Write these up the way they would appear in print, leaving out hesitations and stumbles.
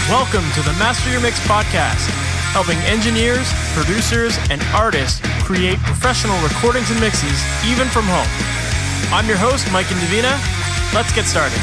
Welcome to the Master Your Mix podcast, helping engineers, producers, and artists create professional recordings and mixes, even from home. I'm your host, Mike and Davina. Let's get started.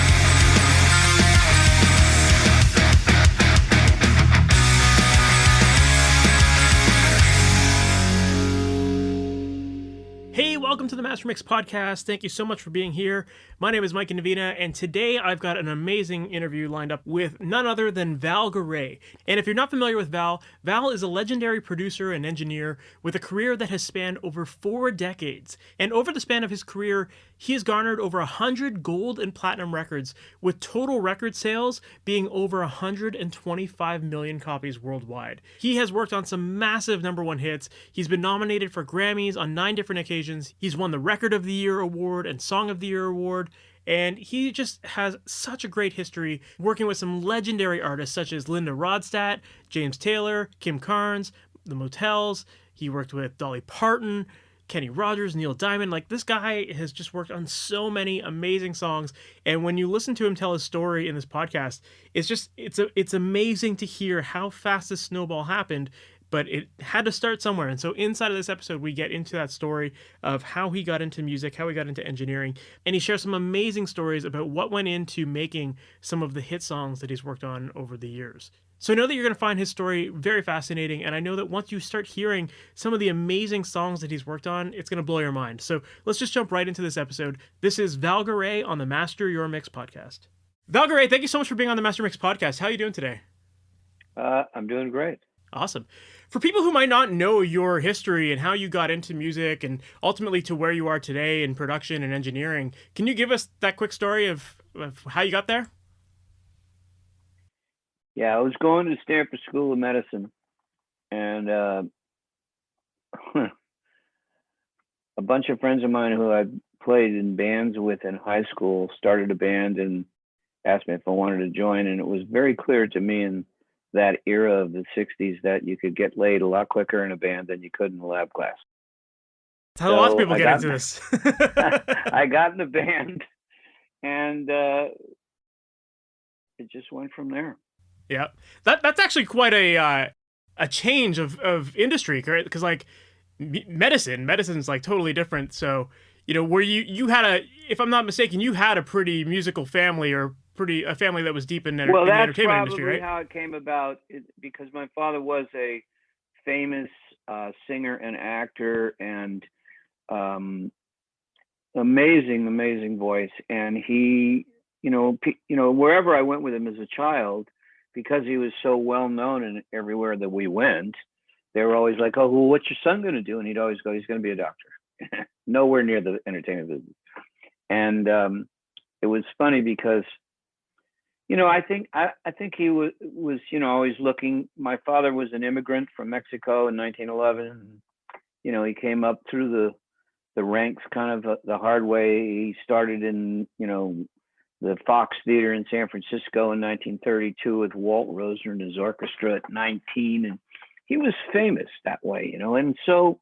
Hey, welcome to the Master Mix podcast. Thank you so much for being here. My name is Mike and Davina, and today I've got an amazing interview lined up with none other than Val Garay. And if you're not familiar with Val, Val is a legendary producer and engineer with a career that has spanned over 4 decades. And over the span of his career, he has garnered over 100 gold and platinum records, with total record sales being over 125 million copies worldwide. He has worked on some massive #1 hits. He's been nominated for Grammys on 9 different occasions. He's won the Record of the Year award and Song of the Year award. And he just has such a great history working with some legendary artists such as Linda Ronstadt, James Taylor, Kim Carnes, the Motels. He worked with Dolly Parton, Kenny Rogers, Neil Diamond. Like, this guy has just worked on so many amazing songs. And when you listen to him tell his story in this podcast, it's amazing to hear how fast this snowball happened. But it had to start somewhere. And so inside of this episode, we get into that story of how he got into music, how he got into engineering, and he shares some amazing stories about what went into making some of the hit songs that he's worked on over the years. So I know that you're going to find his story very fascinating, and I know that once you start hearing some of the amazing songs that he's worked on, it's going to blow your mind. So let's just jump right into this episode. This is Val Garay on the Master Your Mix podcast. Val Garay, thank you so much for being on the Master Mix podcast. How are you doing today? I'm doing great. Awesome. For people who might not know your history and how you got into music and ultimately to where you are today in production and engineering, can you give us that quick story of how you got there? Yeah, I was going to Stanford School of Medicine, and a bunch of friends of mine who I played in bands with in high school started a band and asked me if I wanted to join, and it was very clear to me in that era of the 60s that you could get laid a lot quicker in a band than you could in a lab class. That's how lots of people get into this. I got in the band, and it just went from there. Yeah, that's actually quite a change of industry, correct? Because like medicine's like totally different. So where you had if I'm not mistaken, you had a pretty musical family or a family that was deep in the entertainment industry, right? Well, that's probably how it came about, because my father was a famous singer and actor, and amazing voice. And he, wherever I went with him as a child, because he was so well known and everywhere that we went, they were always like, "Oh, well, what's your son going to do?" And he'd always go, "He's going to be a doctor." Nowhere near the entertainment business. And it was funny because, I think he was always looking. My father was an immigrant from Mexico in 1911. He came up through the ranks kind of the hard way. He started in, the Fox Theater in San Francisco in 1932 with Walt Rosner and his orchestra at 19. And he was famous that way, And so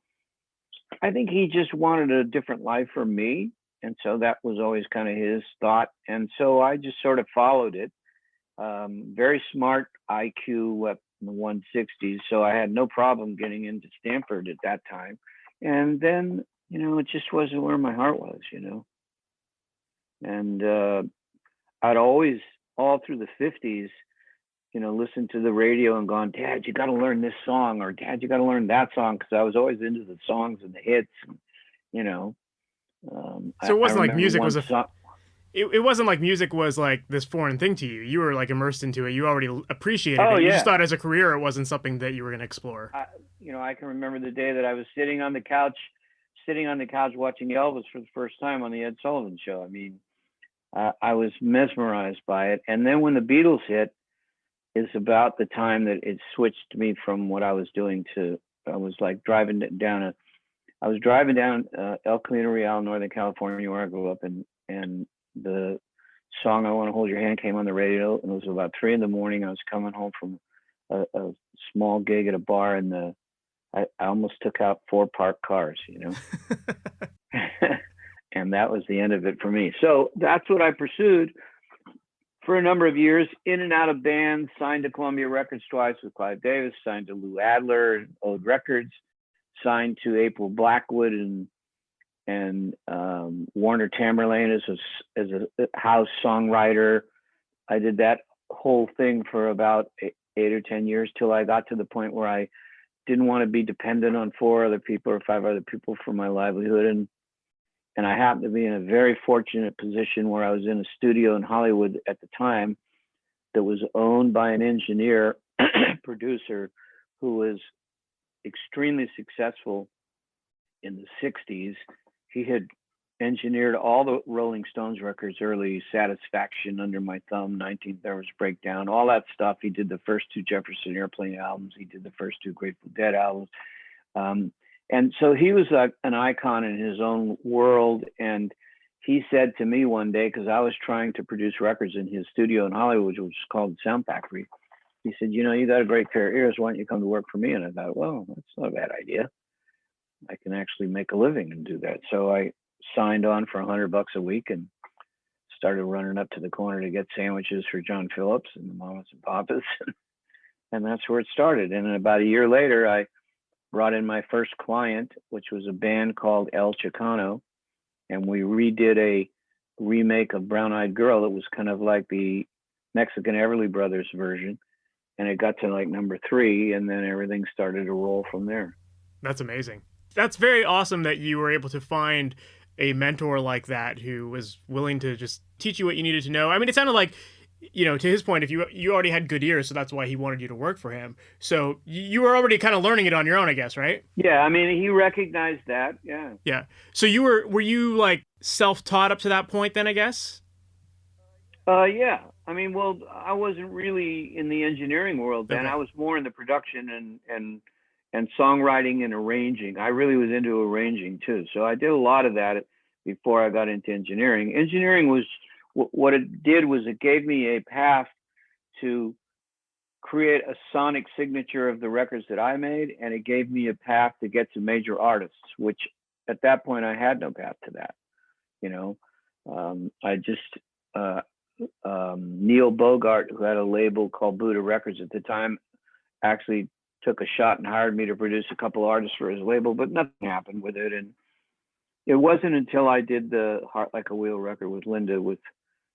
I think he just wanted a different life for me. And so that was always kind of his thought. And so I just sort of followed it. Very smart IQ up in the 160s. So I had no problem getting into Stanford at that time. And then, it just wasn't where my heart was, And I'd always, all through the 50s, listened to the radio and gone, "Dad, you got to learn this song," or "Dad, you got to learn that song," because I was always into the songs and the hits, and, So it wasn't like music was it wasn't like music was like this foreign thing to you. You were like immersed into it. You already appreciated it. You just thought as a career it wasn't something that you were going to explore. I can remember the day that I was sitting on the couch watching Elvis for the first time on the Ed Sullivan Show. I mean, I was mesmerized by it. And then when the Beatles hit, is about the time that it switched me from what I was doing to, I was like driving down El Camino Real, Northern California, where I grew up, and the song "I Want to Hold Your Hand" came on the radio, and it was about 3 a.m. I was coming home from a small gig at a bar, and I almost took out 4 parked cars, and that was the end of it for me. So that's what I pursued. for a number of years, in and out of bands, signed to Columbia Records twice with Clive Davis, signed to Lou Adler, Ode Records, signed to April Blackwood and Warner Tamerlane as a house songwriter. I did that whole thing for about 8 or 10 years till I got to the point where I didn't want to be dependent on 4 other people or 5 other people for my livelihood. And I happened to be in a very fortunate position where I was in a studio in Hollywood at the time that was owned by an engineer producer who was extremely successful in the 60s. He had engineered all the Rolling Stones records, early Satisfaction, Under My Thumb, 19th Hours Breakdown, all that stuff. He did the first 2 Jefferson Airplane albums. He did the first 2 Grateful Dead albums. And so he was an icon in his own world. And he said to me one day, because I was trying to produce records in his studio in Hollywood, which was called Sound Factory, he said, you know, you got a great pair of ears. Why don't you come to work for me? And I thought, well, that's not a bad idea. I can actually make a living and do that. So I signed on for $100 a week and started running up to the corner to get sandwiches for John Phillips and the Mamas and Papas. And that's where it started. And about a year later, I brought in my first client, which was a band called El Chicano. And we redid a remake of Brown Eyed Girl. It was kind of like the Mexican Everly Brothers version. And it got to like number 3. And then everything started to roll from there. That's amazing. That's very awesome that you were able to find a mentor like that who was willing to just teach you what you needed to know. I mean, it sounded like, you know, to his point, if you already had good ears, so that's why he wanted you to work for him. So you were already kind of learning it on your own, I guess, right? Yeah, I mean, he recognized that. Yeah. Yeah. So were you like self-taught up to that point then, I guess? Yeah. I mean, well, I wasn't really in the engineering world then. Okay. I was more in the production and songwriting and arranging. I really was into arranging too. So I did a lot of that before I got into engineering. Engineering was, what it did was it gave me a path to create a sonic signature of the records that I made. And it gave me a path to get to major artists, which at that point I had no path to that. You know, I just, Neil Bogart, who had a label called Buddha Records at the time, actually took a shot and hired me to produce a couple artists for his label, but nothing happened with it. And it wasn't until I did the Heart Like a Wheel record with Linda with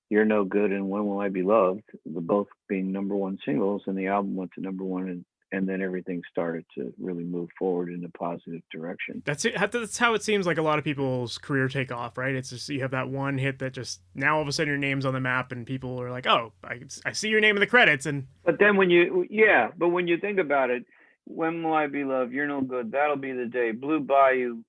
You're No Good and When Will I Be Loved, both being #1 singles, and the album went to #1, and then everything started to really move forward in a positive direction. That's it. That's how it seems like a lot of people's career take off, right? It's just you have that one hit that just now all of a sudden your name's on the map and people are like, oh, I see your name in the credits. And but then when you think about it, When Will I Be Loved, You're No Good, That'll Be the Day, Blue Bayou,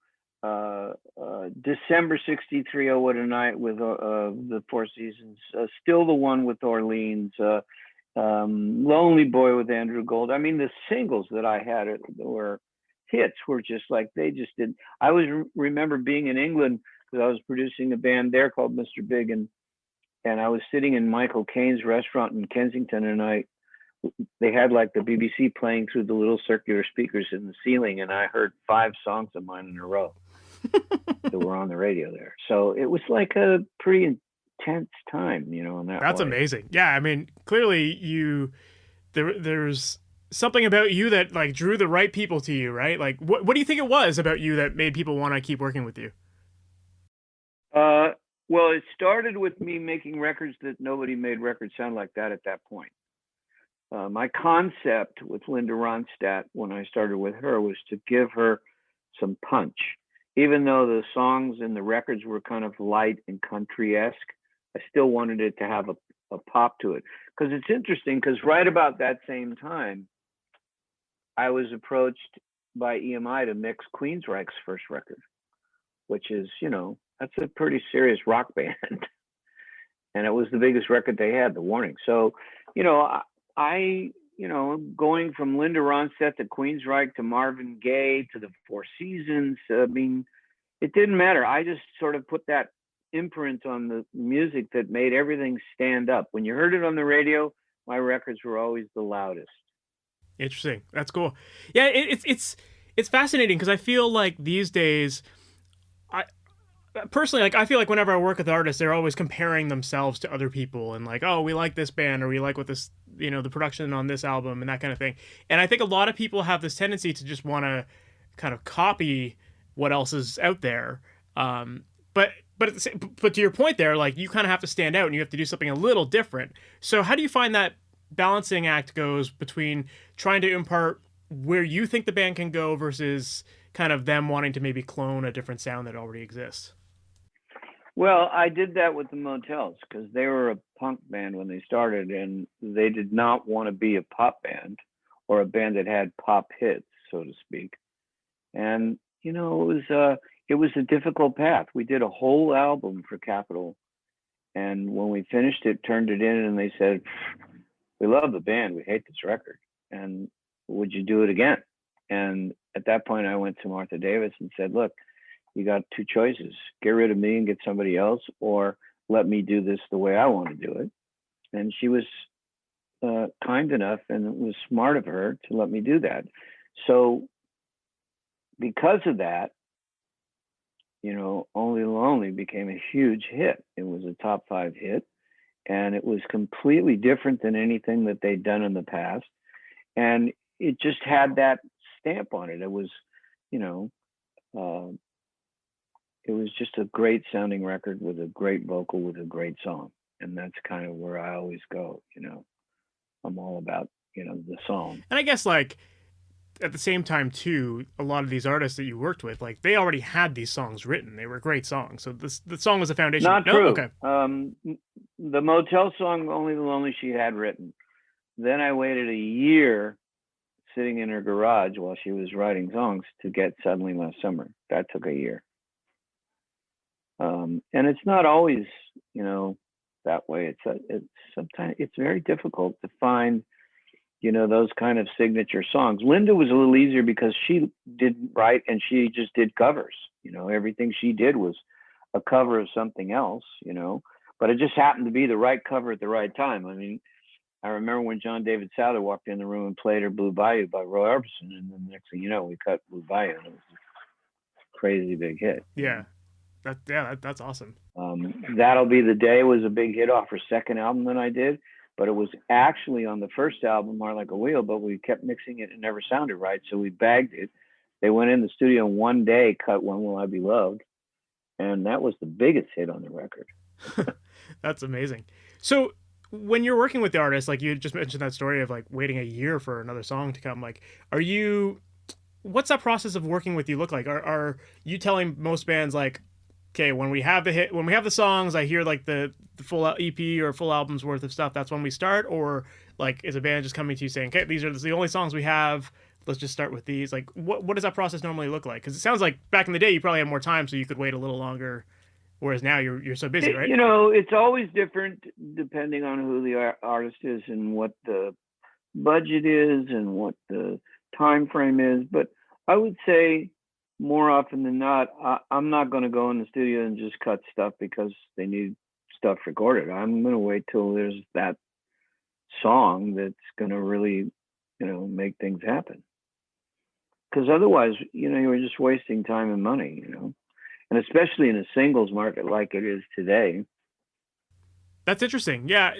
December '63, Oh What a Night with the Four Seasons, Still the One with Orleans, Lonely Boy with Andrew Gold. I mean, the singles that I had were hits, were just like, they just didn't. I remember being in England because I was producing a band there called Mr. Big, and I was sitting in Michael Caine's restaurant in Kensington, and they had like the BBC playing through the little circular speakers in the ceiling, and I heard 5 songs of mine in a row that were on the radio there. So it was like a pretty intense time, you know. In that's way. Amazing. Yeah, I mean, clearly there's something about you that like drew the right people to you, right? Like, what do you think it was about you that made people want to keep working with you? Well, it started with me making records that nobody made records sound like that at that point. My concept with Linda Ronstadt when I started with her was to give her some punch. Even though the songs and the records were kind of light and country-esque, I still wanted it to have a pop to it. Because it's interesting, because right about that same time, I was approached by EMI to mix Queensryche's first record, which is, you know, that's a pretty serious rock band. And it was the biggest record they had, The Warning. So, you know, going from Linda Ronstadt to Queensryche to Marvin Gaye to the Four Seasons, I mean, it didn't matter. I just sort of put that imprint on the music that made everything stand up. When you heard it on the radio, my records were always the loudest. Interesting. That's cool. Yeah, it's fascinating because I feel like these days, personally, like, I feel like whenever I work with artists, they're always comparing themselves to other people and like, oh, we like this band or we like what this, the production on this album and that kind of thing. And I think a lot of people have this tendency to just want to kind of copy what else is out there. But but to your point there, like, you kind of have to stand out and you have to do something a little different. So how do you find that balancing act goes between trying to impart where you think the band can go versus kind of them wanting to maybe clone a different sound that already exists? Well, I did that with the Motels because they were a punk band when they started, and they did not want to be a pop band or a band that had pop hits, so to speak. And it was a difficult path. We did a whole album for Capitol, and when we finished it, turned it in, and they said, "We love the band. We hate this record. And would you do it again?" And at that point, I went to Martha Davis and said, "Look, you got two choices: get rid of me and get somebody else, or let me do this the way I want to do it." And she was kind enough, and it was smart of her to let me do that. So because of that, Only Lonely became a huge hit. It was a top 5 hit, and it was completely different than anything that they'd done in the past. And it just had that stamp on it. It was, it was just a great sounding record with a great vocal, with a great song. And that's kind of where I always go. I'm all about, the song. And I guess, like, at the same time too, a lot of these artists that you worked with, like, they already had these songs written. They were great songs. So the song was the foundation. Not true. Okay. The Motel song, Only the Lonely, she had written. Then I waited a year sitting in her garage while she was writing songs to get Suddenly Last Summer. That took a year. And it's not always, that way. It's sometimes it's very difficult to find, those kind of signature songs. Linda was a little easier because she didn't write and she just did covers. Everything she did was a cover of something else, but it just happened to be the right cover at the right time. I mean, I remember when John David Souther walked in the room and played her Blue Bayou by Roy Orbison, and then the next thing you know, we cut Blue Bayou, and it was a crazy big hit. Yeah. That's awesome. That'll Be the Day was a big hit off her second album that I did, but it was actually on the first album, More Like a Wheel, but we kept mixing it and it never sounded right, so we bagged it. They went in the studio in one day, cut When Will I Be Loved, and that was the biggest hit on the record. That's amazing. So when you're working with the artist, like, you just mentioned that story of like waiting a year for another song to come, like, what's that process of working with you look like? Are you telling most bands, like, okay, when we have the songs, I hear like the full EP or full album's worth of stuff, that's when we start? Or, like, is a band just coming to you saying, okay, these are the only songs we have, let's just start with these? Like, what does that process normally look like? Because it sounds like back in the day you probably had more time, so you could wait a little longer, whereas now you're so busy, right? It's always different depending on who the artist is and what the budget is and what the time frame is. But I would say more often than not, I'm not going to go in the studio and just cut stuff because they need stuff recorded. I'm going to wait till there's that song that's going to really, make things happen. Because otherwise, you're just wasting time and money, and especially in a singles market like it is today. That's interesting. Yeah,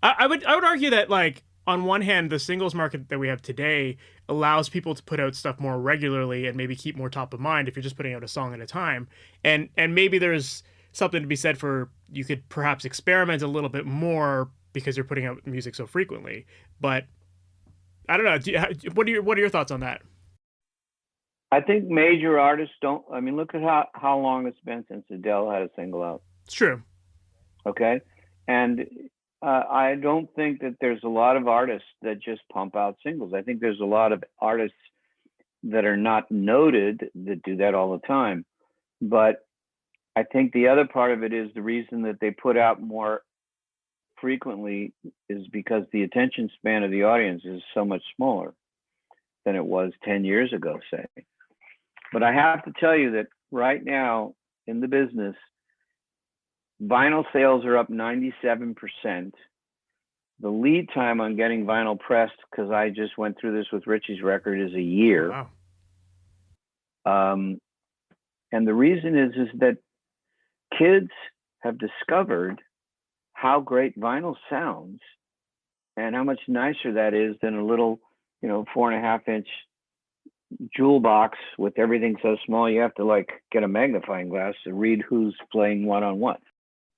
I would argue that, like, on one hand, the singles market that we have today allows people to put out stuff more regularly and maybe keep more top of mind if you're just putting out a song at a time. And maybe there's something to be said for, you could perhaps experiment a little bit more because you're putting out music so frequently. But I don't know. What are your thoughts on that? I think major artists don't. I mean, look at how long it's been since Adele had a single out. It's true. Okay. And I don't think that there's a lot of artists that just pump out singles. I think there's a lot of artists that are not noted that do that all the time. But I think the other part of it is the reason that they put out more frequently is because the attention span of the audience is so much smaller than it was 10 years ago, say. But I have to tell you that right now in the business, vinyl sales are up 97%. The lead time on getting vinyl pressed, because I just went through this with Richie's record, is a year. Wow. And the reason is that kids have discovered how great vinyl sounds and how much nicer that is than a little, 4.5-inch jewel box with everything so small you have to like get a magnifying glass to read who's playing what on what.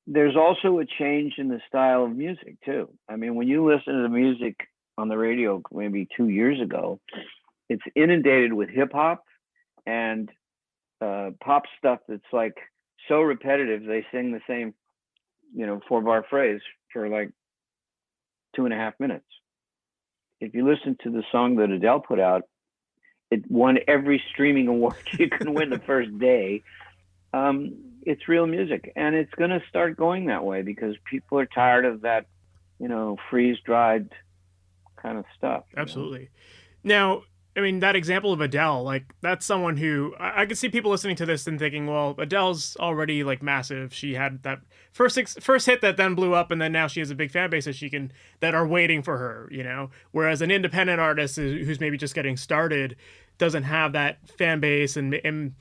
There's also a change in the style of music too. I mean, when you listen to the music on the radio maybe 2 years ago, it's inundated with hip hop and pop stuff that's like so repetitive. They sing the same, 4-bar phrase for like 2.5 minutes. If you listen to the song that Adele put out, it won every streaming award you can win the first day. It's real music, and it's going to start going that way because people are tired of that, freeze-dried kind of stuff. Absolutely. Now, I mean, that example of Adele, like, that's someone who I could see people listening to this and thinking, well, Adele's already like massive. She had that first hit that then blew up, and then now she has a big fan base that are waiting for her, Whereas an independent artist who's maybe just getting started doesn't have that fan base, and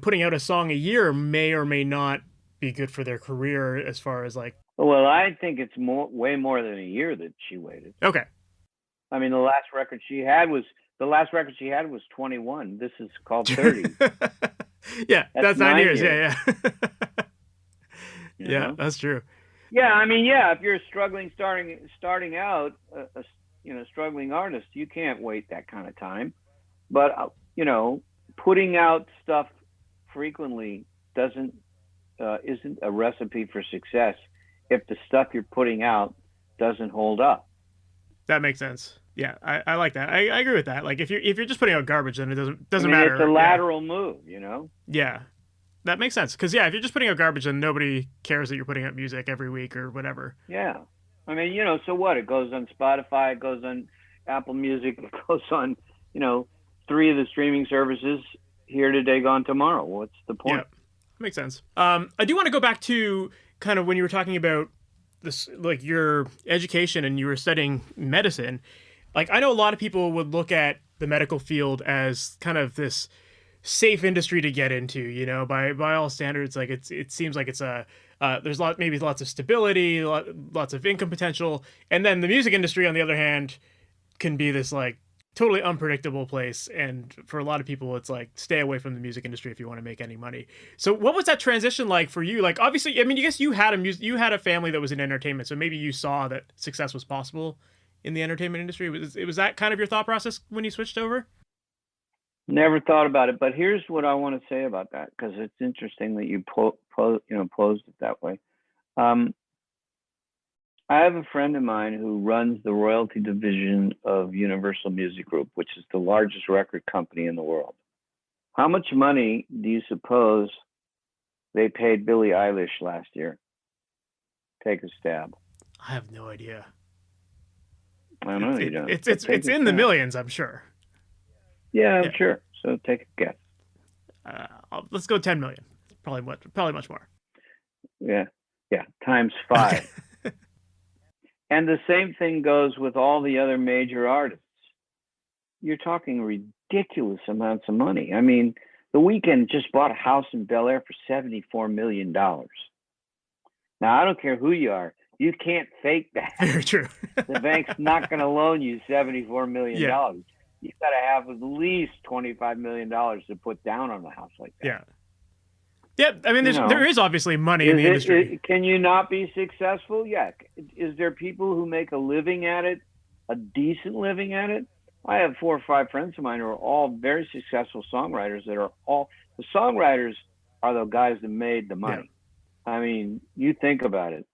putting out a song a year may or may not be good for their career as far as like. Well, I think it's way more than a year that she waited. Okay. I mean, the last record she had was 21. This is called 30. Yeah, that's 9 years. Yeah. You Yeah, know? that's true. Yeah, I mean, if you're starting out, a struggling artist, you can't wait that kind of time. But putting out stuff frequently isn't a recipe for success if the stuff you're putting out doesn't hold up. That makes sense. Yeah, I like that. I agree with that. Like if you're just putting out garbage, then it doesn't matter. It's a lateral move, Yeah, that makes sense. Because if you're just putting out garbage, then nobody cares that you're putting out music every week or whatever. Yeah, I mean, so what? It goes on Spotify, it goes on Apple Music, it goes on, 3 of the streaming services. Here today, gone tomorrow. What's the point? Yeah, makes sense. I do want to go back to kind of when you were talking about this, like your education and you were studying medicine. Like, I know a lot of people would look at the medical field as kind of this safe industry to get into, by all standards. Like it seems like it's there's lots of stability, lots of income potential. And then the music industry, on the other hand, can be this like totally unpredictable place. And for a lot of people, it's like, stay away from the music industry if you want to make any money. So what was that transition like for you? Like, obviously, I mean, I guess you had a family that was in entertainment. So maybe you saw that success was possible in the entertainment industry. Was that kind of your thought process when you switched over? Never thought about it, but here's what I want to say about that, because it's interesting that you posed it that way. I have a friend of mine who runs the royalty division of Universal Music Group, which is the largest record company in the world. How much money do you suppose they paid Billie Eilish last year? Take a stab. I have no idea. I know you don't. It's in the millions, I'm sure. Yeah, I'm sure. So take a guess. Let's go 10 million. Probably much more. Yeah, times 5. Okay. And the same thing goes with all the other major artists. You're talking ridiculous amounts of money. I mean, The Weeknd just bought a house in Bel Air for $74 million. Now, I don't care who you are. You can't fake that. Very true. The bank's not going to loan you $74 million. Yeah. You've got to have at least $25 million to put down on a house like that. Yeah. Yeah, I mean, there is obviously money in the industry. Can you not be successful? Yeah. Is there people who make a living at it, a decent living at it? I have 4 or 5 friends of mine who are all very successful songwriters the songwriters are the guys that made the money. Yeah. I mean, you think about it.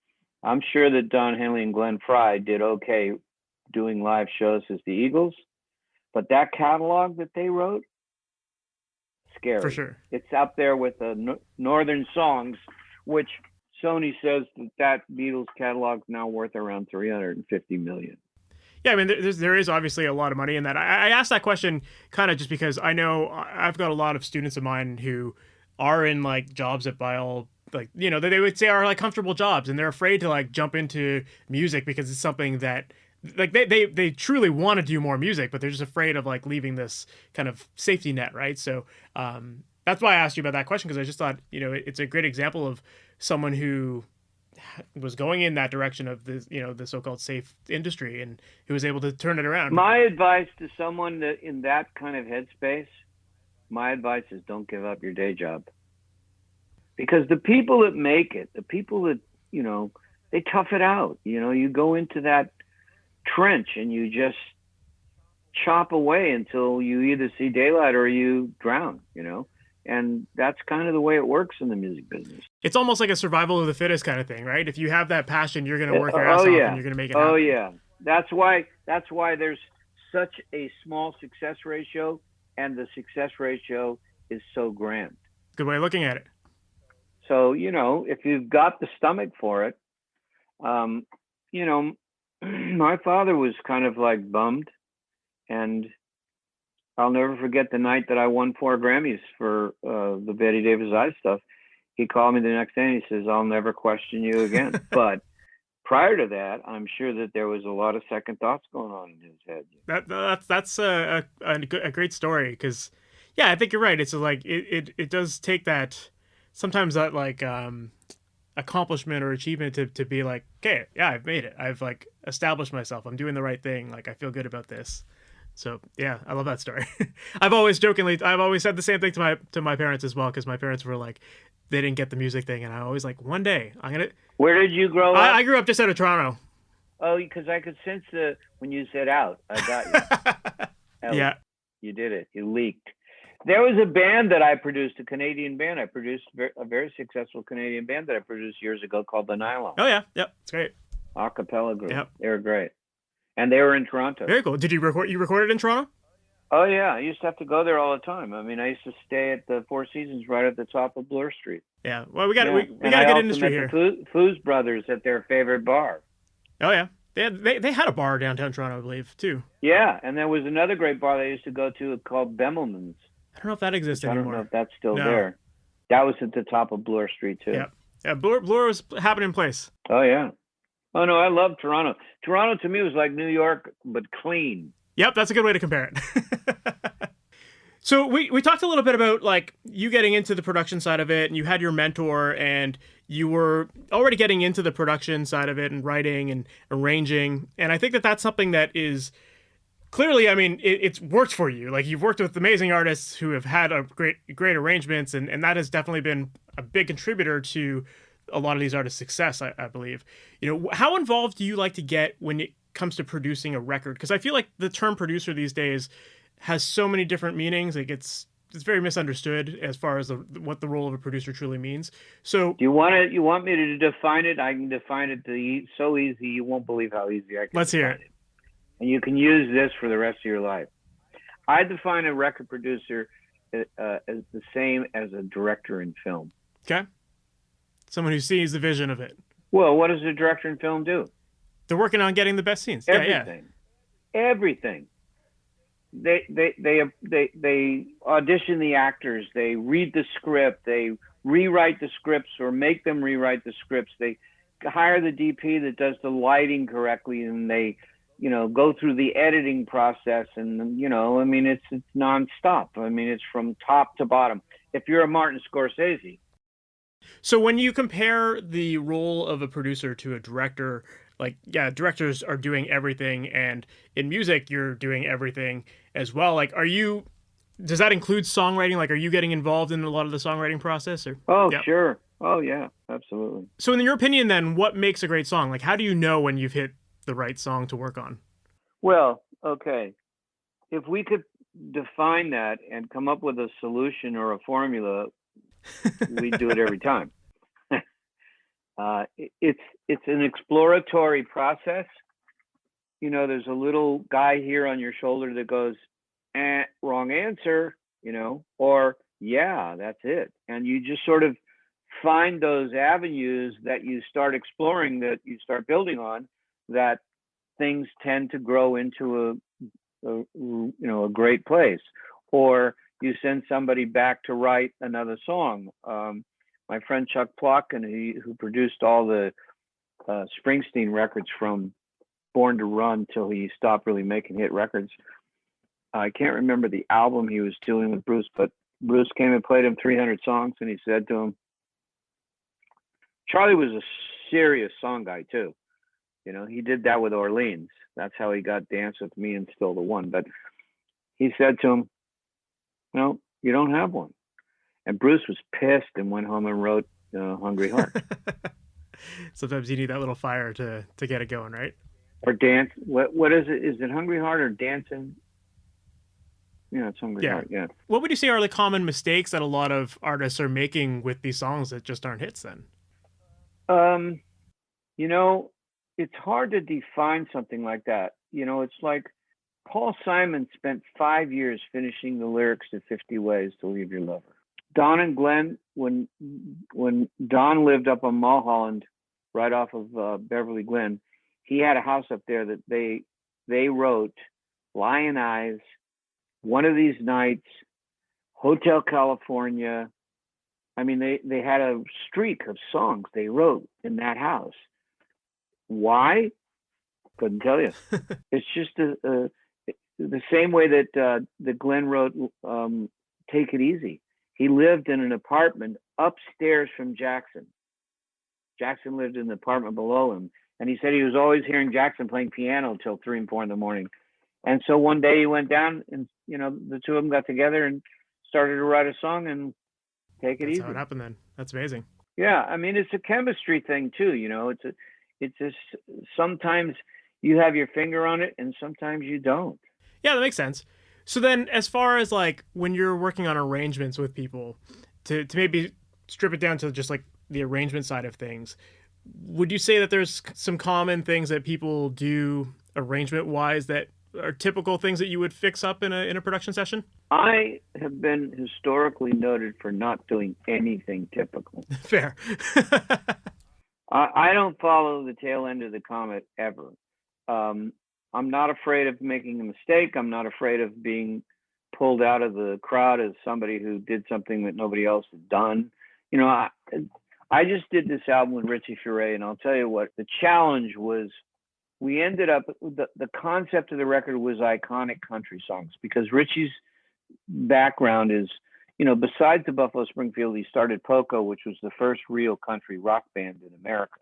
I'm sure that Don Henley and Glenn Frey did okay doing live shows as the Eagles, but that catalog that they wrote, scary. For sure. It's up there with the Northern Songs, which Sony says that Beatles catalog is now worth around $350 million. Yeah, I mean, there is obviously a lot of money in that. I asked that question kind of just because I know I've got a lot of students of mine who are in like jobs that by all, like, they would say are like comfortable jobs, and they're afraid to like jump into music because it's something that like they truly want to do more music, but they're just afraid of like leaving this kind of safety net, right? So that's why I asked you about that question, because I just thought, it's a great example of someone who was going in that direction of the, the so-called safe industry, and who was able to turn it around. My advice to someone that in that kind of headspace, my advice is don't give up your day job. Because the people that make it, the people that, they tough it out. You go into that trench and you just chop away until you either see daylight or you drown, and that's kind of the way it works in the music business. It's almost like a survival of the fittest kind of thing, right? If you have that passion, you're going to work your ass off and you're going to make it happen. Oh yeah. That's why there's such a small success ratio, and the success ratio is so grand. Good way of looking at it. So, if you've got the stomach for it, my father was kind of like bummed, and I'll never forget the night that I won 4 Grammys for the Bette Davis Eyes stuff. He called me the next day and he says, "I'll never question you again." But prior to that, I'm sure that there was a lot of second thoughts going on in his head. That's a great story, because, yeah, I think you're right. It's like it does take that, sometimes that like accomplishment or achievement to be like, okay, yeah, I've made it. I've like established myself. I'm doing the right thing. Like, I feel good about this. So yeah, I love that story. I've always said the same thing to my parents as well, because my parents were like, they didn't get the music thing, and I always like, one day I'm gonna. Where did you grow up? I grew up just out of Toronto. Oh, because I could sense when you said out. I got you. Yeah, you did it. You leaked. There was a band that I produced, a Canadian band. I produced a very successful Canadian band that I produced years ago called The Nylon. Oh yeah, yep, it's great. A cappella group. Yep. They were great. And they were in Toronto. Very cool. Did you recorded in Toronto? Oh yeah, I used to have to go there all the time. I mean, I used to stay at the Four Seasons right at the top of Bloor Street. Yeah. Well, we got a good industry here. The Foos Brothers at their favorite bar. Oh yeah, they had a bar downtown Toronto, I believe, too. Yeah, and there was another great bar they used to go to called Bemelman's. I don't know if that exists anymore. I don't know if that's still there. That was at the top of Bloor Street too. Yeah. Yeah, Bloor was happening place. Oh yeah. Oh no, I love Toronto. Toronto to me was like New York, but clean. Yep, that's a good way to compare it. So we talked a little bit about like you getting into the production side of it, and you had your mentor, and you were already getting into the production side of it and writing and arranging. And I think that that's something that is clearly, I mean, it's worked for you. Like, you've worked with amazing artists who have had a great arrangements, and that has definitely been a big contributor to a lot of these artists' success, I believe. How involved do you like to get when it comes to producing a record? Because I feel like the term producer these days has so many different meanings. Like, it's very misunderstood as far as what the role of a producer truly means. So, do you want me to define it? I can define it so easy you won't believe how easy I can. Let's hear it. And you can use this for the rest of your life. I define a record producer as the same as a director in film. Okay. Someone who sees the vision of it. Well, what does a director in film do? They're working on getting the best scenes. Everything. Yeah. Everything. They audition the actors. They read the script. They rewrite the scripts or make them rewrite the scripts. They hire the DP that does the lighting correctly, and they, go through the editing process. And, I mean, it's nonstop. I mean, it's from top to bottom. If you're a Martin Scorsese. So when you compare the role of a producer to a director, like, yeah, directors are doing everything, and in music, you're doing everything as well. Like, does that include songwriting? Like, are you getting involved in a lot of the songwriting process? Or? Oh, yeah. Sure. Oh, yeah, absolutely. So in your opinion, then, what makes a great song? Like, how do you know when you've hit the right song to work on? Well, okay. If we could define that and come up with a solution or a formula, we do it every time. It's an exploratory process. There's a little guy here on your shoulder that goes, wrong answer, or yeah, that's it. And you just sort of find those avenues that you start exploring, that you start building on, that things tend to grow into a great place. Or you send somebody back to write another song. My friend Chuck Plotkin, who produced all the Springsteen records from Born to Run till he stopped really making hit records. I can't remember the album he was doing with Bruce, but Bruce came and played him 300 songs, and he said to him, Charlie was a serious song guy too. You know, he did that with Orleans. That's how he got Dance With Me and Still the One. But he said to him, no, you don't have one. And Bruce was pissed and went home and wrote Hungry Heart. Sometimes you need that little fire to get it going, right? Or Dance. What is it? Is it Hungry Heart or Dancing? Yeah, it's Hungry Heart, yeah. What would you say are the common mistakes that a lot of artists are making with these songs that just aren't hits then? You know, it's hard to define something like that. You know, it's like Paul Simon spent 5 years finishing the lyrics to 50 Ways to Leave Your Lover. Don and Glenn, when Don lived up on Mulholland, right off of Beverly Glen, he had a house up there that they wrote Lion Eyes, One of These Nights, Hotel California. I mean, they had a streak of songs they wrote in that house. Why? Couldn't tell you. It's just the same way that Glenn wrote Take It Easy. He lived in an apartment upstairs from Jackson. Jackson lived in the apartment below him. And he said he was always hearing Jackson playing piano till 3 and 4 in the morning. And so one day he went down and, you know, the two of them got together and started to write a song and Take It Easy. That's how it happened then. That's amazing. Yeah. I mean, it's a chemistry thing too, you know, it's just sometimes you have your finger on it and sometimes you don't. Yeah, that makes sense. So then as far as like when you're working on arrangements with people to maybe strip it down to just like the arrangement side of things, would you say that there's some common things that people do arrangement wise that are typical things that you would fix up in a production session? I have been historically noted for not doing anything typical. Fair. I don't follow the tail end of the comet ever. I'm not afraid of making a mistake. I'm not afraid of being pulled out of the crowd as somebody who did something that nobody else had done. You know, I just did this album with Richie Furay, and I'll tell you what, the challenge was we ended up, the concept of the record was iconic country songs because Richie's background is, you know, besides the Buffalo Springfield, he started Poco, which was the first real country rock band in America.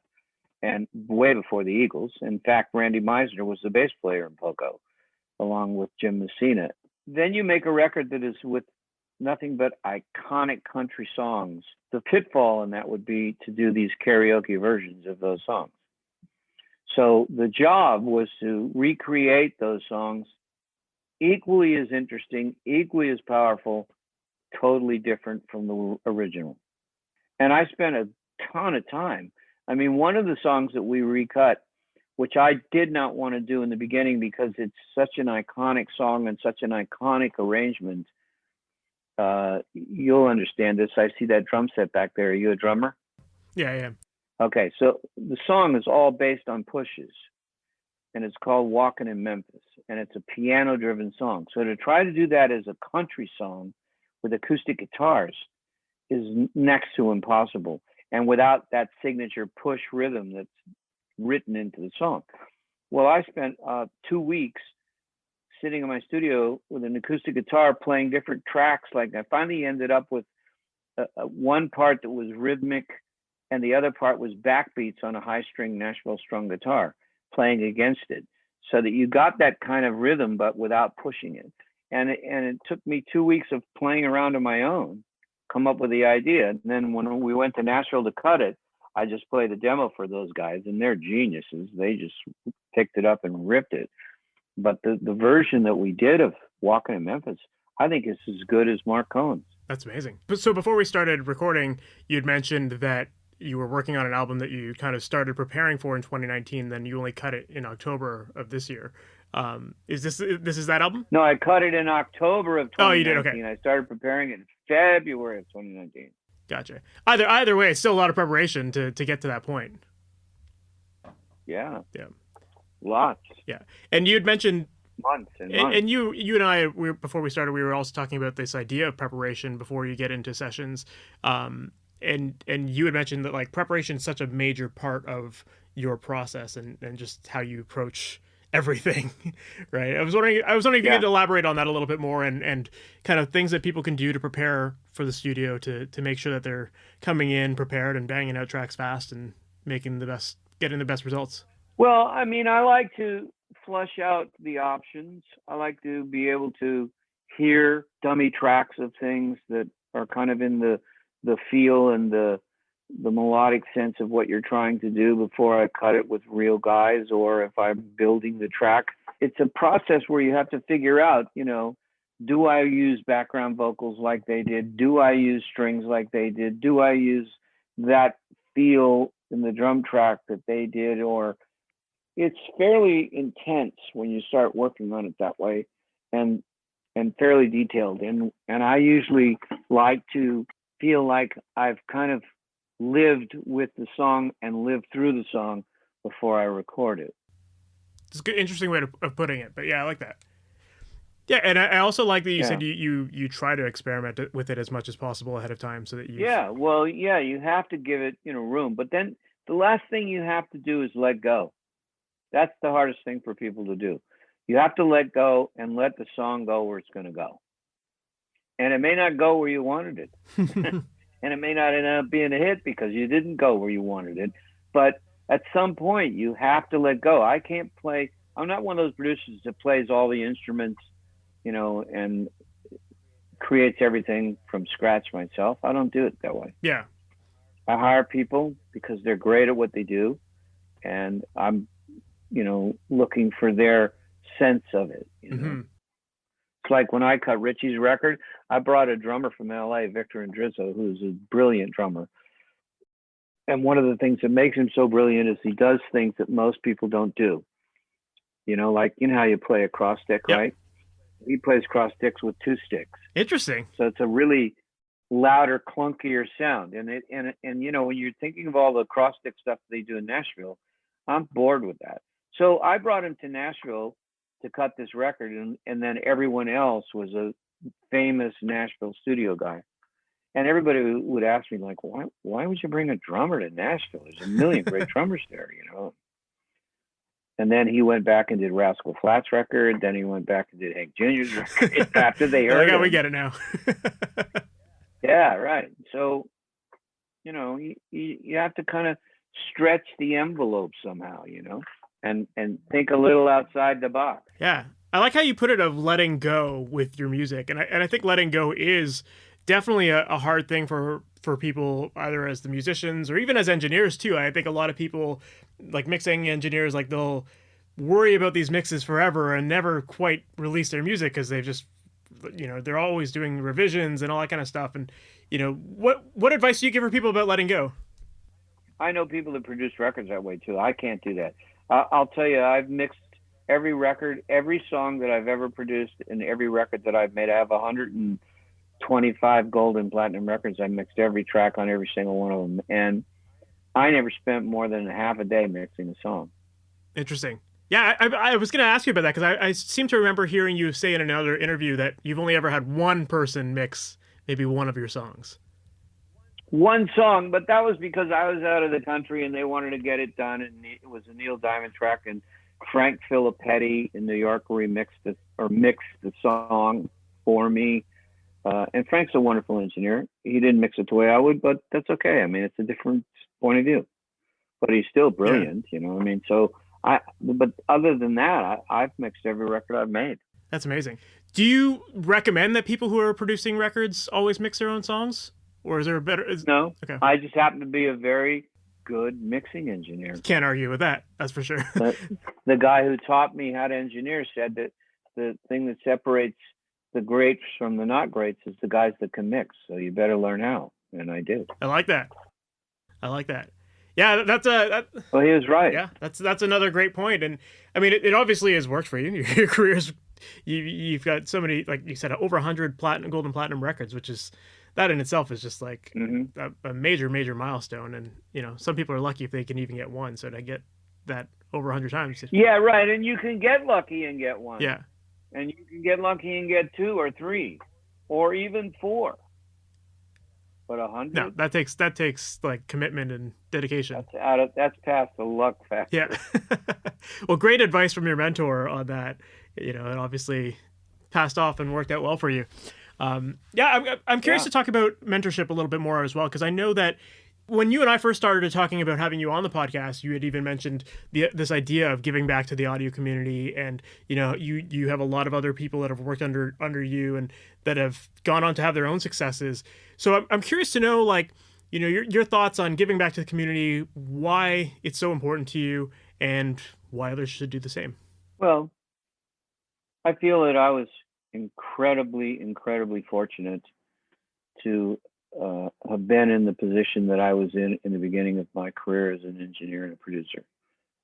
And way before the Eagles. In fact, Randy Meisner was the bass player in Poco, along with Jim Messina. Then you make a record that is with nothing but iconic country songs. The pitfall in that would be to do these karaoke versions of those songs. So the job was to recreate those songs equally as interesting, equally as powerful, totally different from the original. And I spent a ton of time. I mean, one of the songs that we recut, which I did not want to do in the beginning because it's such an iconic song and such an iconic arrangement. You'll understand this. I see that drum set back there. Are you a drummer? Yeah, I am. Okay, so the song is all based on pushes, and it's called Walking in Memphis, and it's a piano-driven song. So to try to do that as a country song with acoustic guitars is next to impossible. And without that signature push rhythm that's written into the song. Well, I spent 2 weeks sitting in my studio with an acoustic guitar playing different tracks. Like I finally ended up with one part that was rhythmic and the other part was backbeats on a high-string Nashville strung guitar playing against it so that you got that kind of rhythm but without pushing it. And it took me 2 weeks of playing around on my own, come up with the idea. And then when we went to Nashville to cut it, I just played the demo for those guys, and they're geniuses. They just picked it up and ripped it. But the version that we did of Walking in Memphis, I think is as good as Mark Cohen's. That's amazing. So before we started recording, you'd mentioned that you were working on an album that you kind of started preparing for in 2019, then you only cut it in October of this year. Is this that album? No, I cut it in October of 2019. Oh, you did? Okay. I started preparing it in February of 2019. Gotcha. Either way, it's still a lot of preparation to get to that point. Yeah. Yeah. Lots. Yeah. And you had mentioned months and months. And you and I, before we started, we were also talking about this idea of preparation before you get into sessions. And you had mentioned that like preparation is such a major part of your process and just how you approach everything, right? I was wondering if you Yeah. could elaborate on that a little bit more, and kind of things that people can do to prepare for the studio to make sure that they're coming in prepared and banging out tracks fast and getting the best results. Well, I mean, I like to flush out the options. I like to be able to hear dummy tracks of things that are kind of in the feel and the melodic sense of what you're trying to do before I cut it with real guys, or if I'm building the track. It's a process where you have to figure out, do I use background vocals like they did? Do I use strings like they did? Do I use that feel in the drum track that they did? Or it's fairly intense when you start working on it that way, and fairly detailed. And I usually like to feel like I've kind of lived with the song and lived through the song before I record it. It's a good, interesting way of putting it, but yeah, I like that. Yeah, and I also like that you said you try to experiment with it as much as possible ahead of time, so that you. Yeah, well, yeah, you have to give it, room. But then the last thing you have to do is let go. That's the hardest thing for people to do. You have to let go and let the song go where it's going to go. And it may not go where you wanted it. And it may not end up being a hit because you didn't go where you wanted it. But at some point, you have to let go. I'm not one of those producers that plays all the instruments, and creates everything from scratch myself. I don't do it that way. Yeah. I hire people because they're great at what they do. And I'm, looking for their sense of it. Mm-hmm. It's like when I cut Richie's record, I brought a drummer from LA, Victor Andrizzo, who's a brilliant drummer. And one of the things that makes him so brilliant is he does things that most people don't do. Like, how you play a cross stick, yep. right? He plays cross sticks with 2 sticks. Interesting. So it's a really louder, clunkier sound. And when you're thinking of all the cross stick stuff they do in Nashville, I'm bored with that. So I brought him to Nashville to cut this record, and then everyone else was a famous Nashville studio guy. And everybody would ask me, like, why would you bring a drummer to Nashville? There's a million great drummers there, And then he went back and did Rascal Flatts record. Then he went back and did Hank Jr.'s record after they heard it. We get it now. Yeah, right. So, you have to kind of stretch the envelope somehow, and think a little outside the box. Yeah. I like how you put it, of letting go with your music. And I think letting go is definitely a hard thing for people, either as the musicians or even as engineers too. I think a lot of people, like mixing engineers, like they'll worry about these mixes forever and never quite release their music because they've just, they're always doing revisions and all that kind of stuff. And, what advice do you give for people about letting go? I know people that produce records that way too. I can't do that. I'll tell you, I've mixed every record, every song that I've ever produced, and every record that I've made. I have 125 gold and platinum records. I mixed every track on every single one of them. And I never spent more than half a day mixing a song. Interesting. Yeah, I was going to ask you about that because I seem to remember hearing you say in another interview that you've only ever had one person mix maybe one of your songs. One song, but that was because I was out of the country and they wanted to get it done, and it was a Neil Diamond track, and Frank Filippetti in New York mixed the song for me. And Frank's a wonderful engineer. He didn't mix it the way I would, but that's okay. I mean, it's a different point of view, but he's still brilliant, So but other than that, I've mixed every record I've made. That's amazing. Do you recommend that people who are producing records always mix their own songs? Or is there a better... No, okay. I just happen to be a very good mixing engineer. Can't argue with that, that's for sure. The guy who taught me how to engineer said that the thing that separates the greats from the not greats is the guys that can mix. So you better learn how, and I did. I like that. Yeah, well, he was right. Yeah, that's another great point. And I mean, it obviously has worked for you. Your career's... You've got so many, like you said, over 100 gold and platinum records, which is... That in itself is just like a major milestone. And, some people are lucky if they can even get one. So to get that over 100 times. Yeah, right. And you can get lucky and get one. Yeah. And you can get lucky and get 2 or 3 or even 4. But No, 100? that takes like commitment and dedication. That's past the luck factor. Yeah. Well, great advice from your mentor on that. It obviously passed off and worked out well for you. Yeah, I'm curious to talk about mentorship a little bit more as well, because I know that when you and I first started talking about having you on the podcast, you had even mentioned this idea of giving back to the audio community, and you have a lot of other people that have worked under you and that have gone on to have their own successes. So I'm curious to know, like, your thoughts on giving back to the community, why it's so important to you, and why others should do the same. Well, I feel that I was incredibly fortunate to have been in the position that I was in the beginning of my career as an engineer and a producer.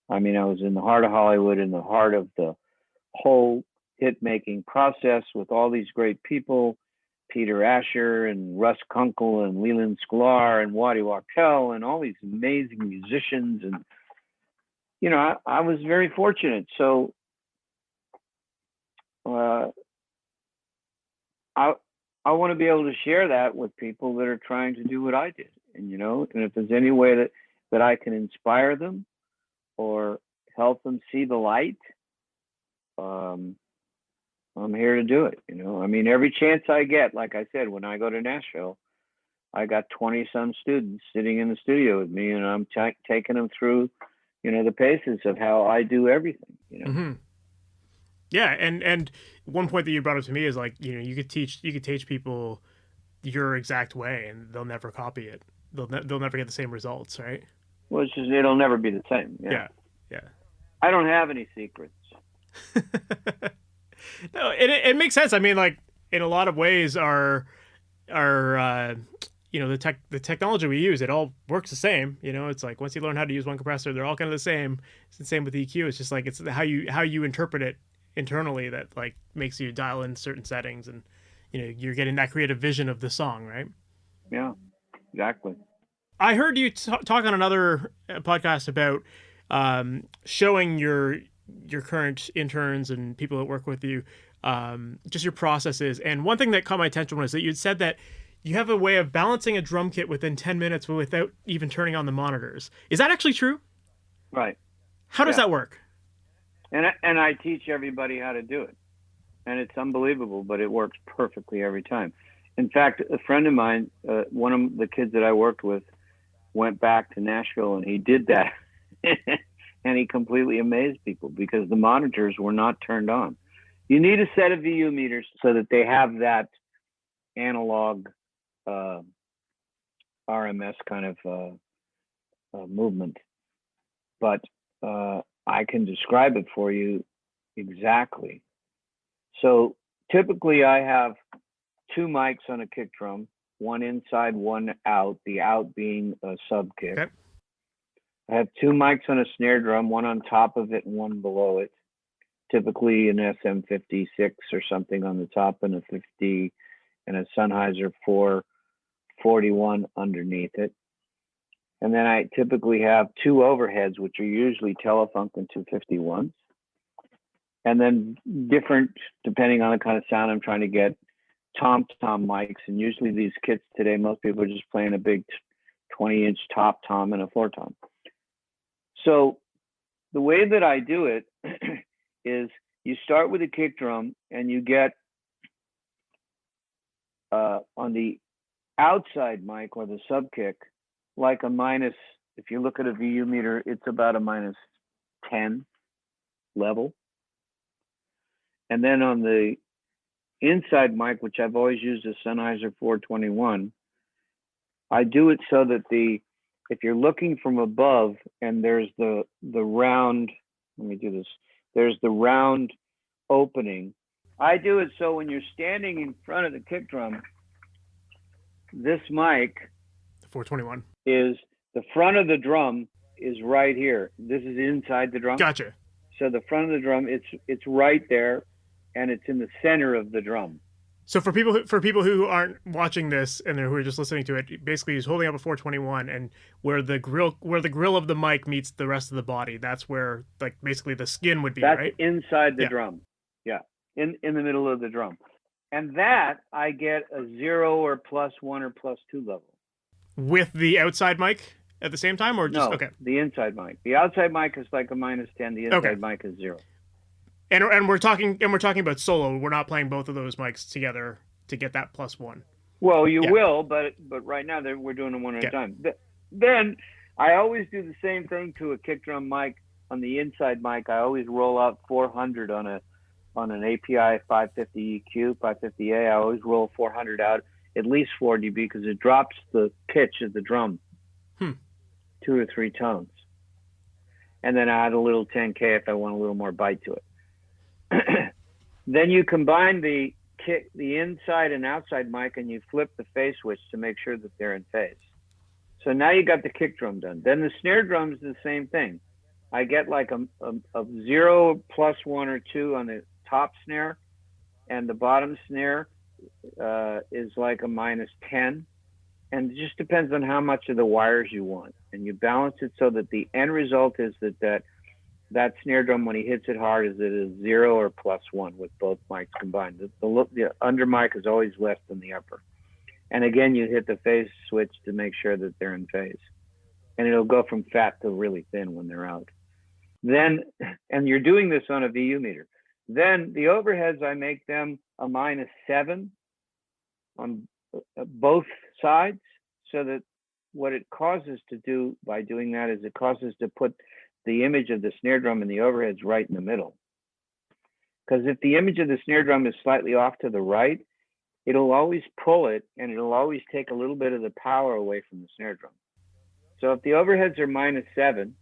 I mean, I was in the heart of Hollywood, in the heart of the whole hit-making process with all these great people, Peter Asher and Russ Kunkel and Leland Sklar and Waddy Wachtel and all these amazing musicians. And, I was very fortunate. So I want to be able to share that with people that are trying to do what I did. And, and if there's any way that I can inspire them or help them see the light, I'm here to do it. I mean, every chance I get, like I said, when I go to Nashville, I got 20-some students sitting in the studio with me, and I'm taking them through, the paces of how I do everything, Mm-hmm. Yeah, and one point that you brought up to me is, like, you could teach people your exact way, and they'll never copy it. They'll never get the same results, right? Well, it's just, it'll never be the same. Yeah. I don't have any secrets. No, it makes sense. I mean, like, in a lot of ways, the technology we use, it all works the same. It's like, once you learn how to use one compressor, they're all kind of the same. It's the same with EQ. It's just like, it's how you interpret it internally that, like, makes you dial in certain settings, and you're getting that creative vision of the song, right? Yeah, exactly. I heard you talk on another podcast about showing your current interns and people that work with you just your processes, and one thing that caught my attention was that you'd said that you have a way of balancing a drum kit within 10 minutes without even turning on the monitors. Is that actually true? Right. How does that work? And I teach everybody how to do it. And it's unbelievable, but it works perfectly every time. In fact, a friend of mine, one of the kids that I worked with, went back to Nashville and he did that. And he completely amazed people because the monitors were not turned on. You need a set of VU meters so that they have that analog RMS kind of movement. But I can describe it for you exactly. So typically I have two mics on a kick drum, one inside, one out, the out being a sub kick. Okay. I have two mics on a snare drum, one on top of it and one below it. Typically an SM56 or something on the top and a 50 and a Sennheiser 441 underneath it. And then I typically have two overheads, which are usually Telefunken 251s. And then different, depending on the kind of sound I'm trying to get, tom-tom mics. And usually these kits today, most people are just playing a big 20-inch top tom and a floor tom. So the way that I do it is you start with a kick drum and you get on the outside mic or the sub kick, like a minus, if you look at a VU meter, it's about a minus 10 level. And then on the inside mic, which I've always used a Sennheiser 421, I do it so that if you're looking from above and there's the round, let me do this, there's the round opening. I do it so when you're standing in front of the kick drum, this mic, the 421, is the front of the drum is right here. This is inside the drum. Gotcha. So the front of the drum, it's right there, and it's in the center of the drum. So for people who aren't watching this and who are just listening to it, basically he's holding up a 421, and where the grill of the mic meets the rest of the body, that's where, like, basically the skin would be, that's right? Inside the drum. Yeah, in the middle of the drum. And that I get a 0 or +1 or +2 level. with the outside mic at the same time, or just No, okay? the inside mic. The outside mic is like a -10. The Okay. inside mic is 0. And we're talking about solo. We're not playing both of those mics together to get that +1. Well, you Yeah. will, but right now we're doing them one at a time. Then I always do the same thing to a kick drum mic. On the inside mic, I always roll out 400 on an API 550 EQ, 550A. I always roll 400 out, at least 4 dB, because it drops the pitch of the drum 2 or 3 tones. And then I add a little 10K if I want a little more bite to it. Then you combine the inside and outside mic, and you flip the phase switch to make sure that they're in phase. So now you got the kick drum done. Then the snare drum is the same thing. I get like a 0 +1 or 2 on the top snare, and the bottom snare is like a -10. And it just depends on how much of the wires you want. And you balance it so that the end result is that snare drum, when he hits it hard, is it a 0 or +1 with both mics combined. The under mic is always less than the upper. And again, you hit the phase switch to make sure that they're in phase. And it'll go from fat to really thin when they're out. Then, and you're doing this on a VU meter. Then the overheads, I make them a -7 on both sides, so that what it causes to do by doing that is it causes to put the image of the snare drum and the overheads right in the middle. Because if the image of the snare drum is slightly off to the right, it'll always pull it, and it'll always take a little bit of the power away from the snare drum. So if the overheads are -7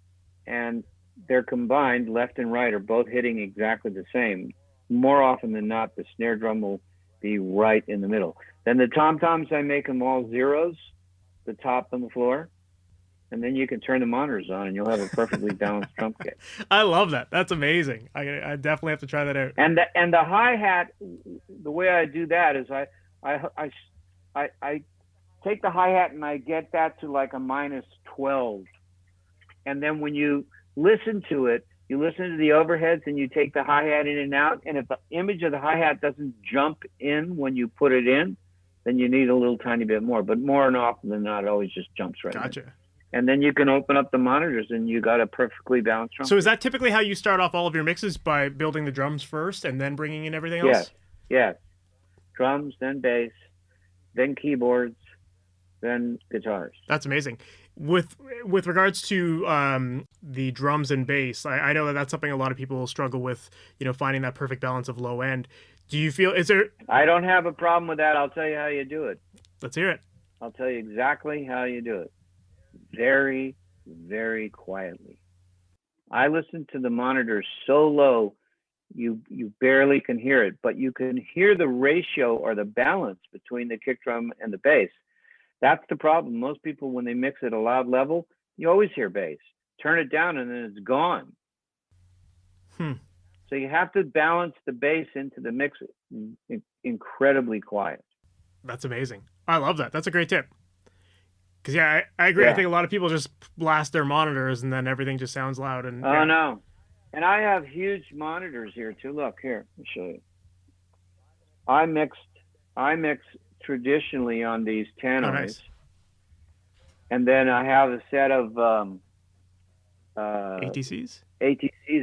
and they're combined, left and right are both hitting exactly the same, more often than not, the snare drum will be right in the middle. Then the tom-toms, I make them all 0s, the top on the floor, and then you can turn the monitors on and you'll have a perfectly balanced drum kit. I love that. That's amazing. I definitely have to try that out. And the hi-hat, the way I do that is I take the hi-hat and I get that to like a -12. And then when you listen to it, you listen to the overheads and you take the hi-hat in and out. And if the image of the hi-hat doesn't jump in when you put it in, then you need a little tiny bit more. But more and often than not, it always just jumps right in. Gotcha. And then you can open up the monitors and you got a perfectly balanced drum. So is that typically how you start off all of your mixes, by building the drums first and then bringing in everything else? Yes. Drums, then bass, then keyboards, then guitars. That's amazing. With regards to the drums and bass, I know that's something a lot of people struggle with, finding that perfect balance of low end. Do you feel, I don't have a problem with that. I'll tell you how you do it. Let's hear it. I'll tell you exactly how you do it. Very, very quietly. I listen to the monitors so low, you barely can hear it, but you can hear the ratio or the balance between the kick drum and the bass. That's the problem. Most people, when they mix at a loud level, you always hear bass. Turn it down and then it's gone. So you have to balance the bass into the mix incredibly quiet. That's amazing. I love that. That's a great tip. Because, I agree. Yeah. I think a lot of people just blast their monitors and then everything just sounds loud. And no. And I have huge monitors here too. Look here, let me show you. I mix traditionally on these tannoys. Nice. And then I have a set of ATCs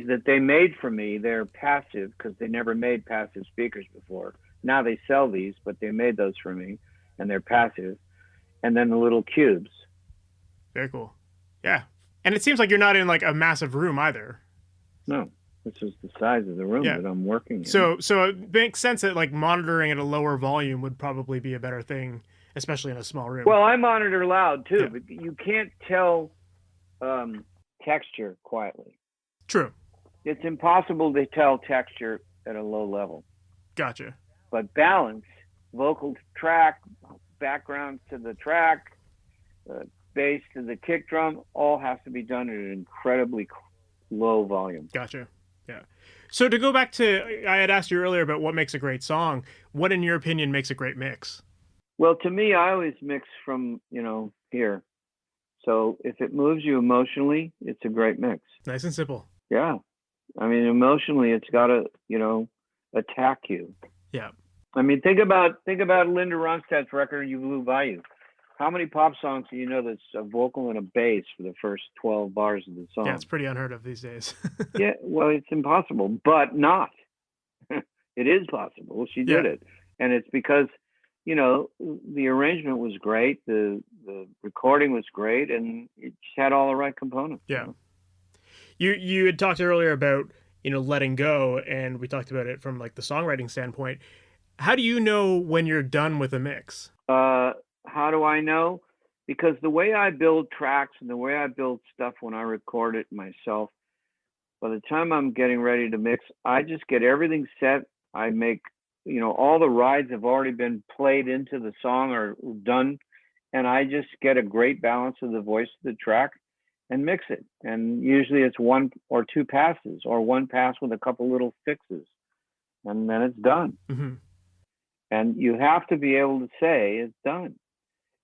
that they made for me. They're passive because they never made passive speakers before. Now they sell these, but they made those for me, and they're passive. And then the little cubes. Very cool. Yeah. And it seems like you're not in like a massive room either. No, this is the size of the room that I'm working in. So it makes sense that like monitoring at a lower volume would probably be a better thing, especially in a small room. Well, I monitor loud too, but you can't tell texture quietly. True. It's impossible to tell texture at a low level. Gotcha. But balance, vocal track, background to the track, bass to the kick drum, all has to be done at an incredibly low volume. Gotcha. Yeah. So to go back to, I had asked you earlier about what makes a great song. What, in your opinion, makes a great mix? Well, to me, I always mix from, here. So if it moves you emotionally, it's a great mix. Nice and simple. Yeah. I mean, emotionally, it's got to, attack you. Yeah. I mean, think about Linda Ronstadt's record, You Blew By You. how many pop songs do you know that's a vocal and a bass for the first 12 bars of the song? Yeah, it's pretty unheard of these days. Yeah, well, it's impossible, but not. It is possible. She did it. And it's because, you know, the arrangement was great, the recording was great, and it just had all the right components. Yeah. You had talked earlier about, you know, letting go, and we talked about it from like the songwriting standpoint. How do you know when you're done with a mix? How do I know? Because the way I build tracks and the way I build stuff when I record it myself, by the time I'm getting ready to mix, I just get everything set. I make, you know, all the rides have already been played into the song or done, and I just get a great balance of the voice of the track and mix it. And usually it's 1 or 2 passes, or 1 pass with a couple little fixes, and then it's done. Mm-hmm. And you have to be able to say it's done.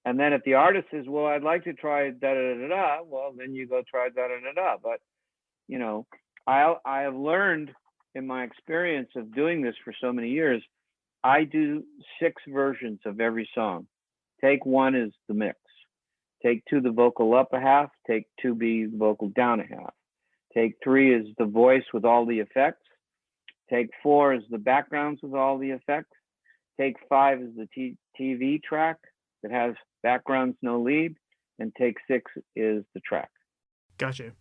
And then if the artist says, well, I'd like to try da da da da, well, then you go try da da da da. But, you know, I have learned in my experience of doing this for so many years, I do 6 versions of every song. Take 1 is the mix. Take 2, the vocal up a half. Take 2B, the vocal down a half. Take 3 is the voice with all the effects. Take 4 is the backgrounds with all the effects. Take 5 is the TV track that has backgrounds, no lead. And take 6 is the track. Gotcha.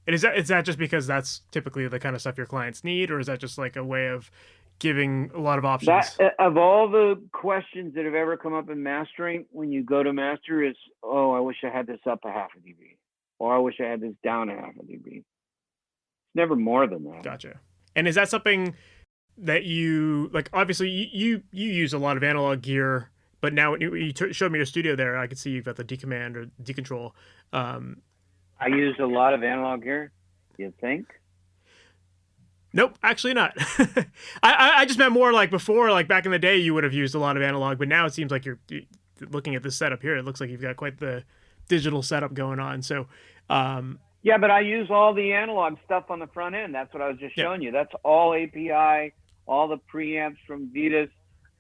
And is that just because that's typically the kind of stuff your clients need, or is that just like a way of giving a lot of options? Of all the questions that have ever come up in mastering, when you go to master, is, oh, I wish I had this up a half a dB, or I wish I had this down a half a dB. It's never more than that. Gotcha. And is that something that you like? Obviously, you use a lot of analog gear, but now when you showed me your studio there, I could see you've got the decommand or decontrol. I use a lot of analog gear. You think? Nope, actually not. I just meant more like before, like back in the day, you would have used a lot of analog, but now it seems like you're looking at this setup here. It looks like you've got quite the digital setup going on. So, yeah, but I use all the analog stuff on the front end. That's what I was just showing you. That's all API, all the preamps from Vitas.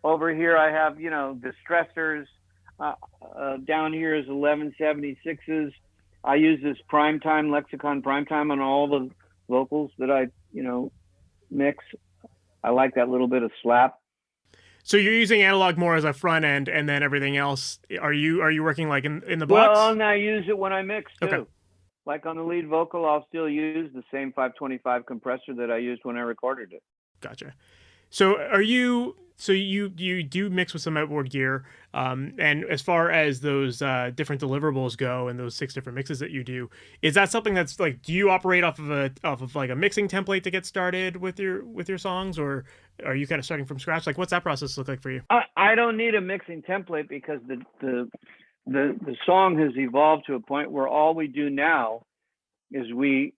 Over here, I have, you know, distressors. Down here is 1176s. I use this Primetime, Lexicon Primetime on all the vocals that I, you know, mix. I like that little bit of slap. So you're using analog more as a front end, and then everything else. Are you working like in the box? Well, and I use it when I mix too. Okay. Like on the lead vocal, I'll still use the same 525 compressor that I used when I recorded it. Gotcha. So you do mix with some outboard gear, and as far as those different deliverables go, and those 6 different mixes that you do, is that something that's like, do you operate off of like a mixing template to get started with your songs, or are you kind of starting from scratch? Like, what's that process look like for you? I don't need a mixing template because the song has evolved to a point where all we do now is we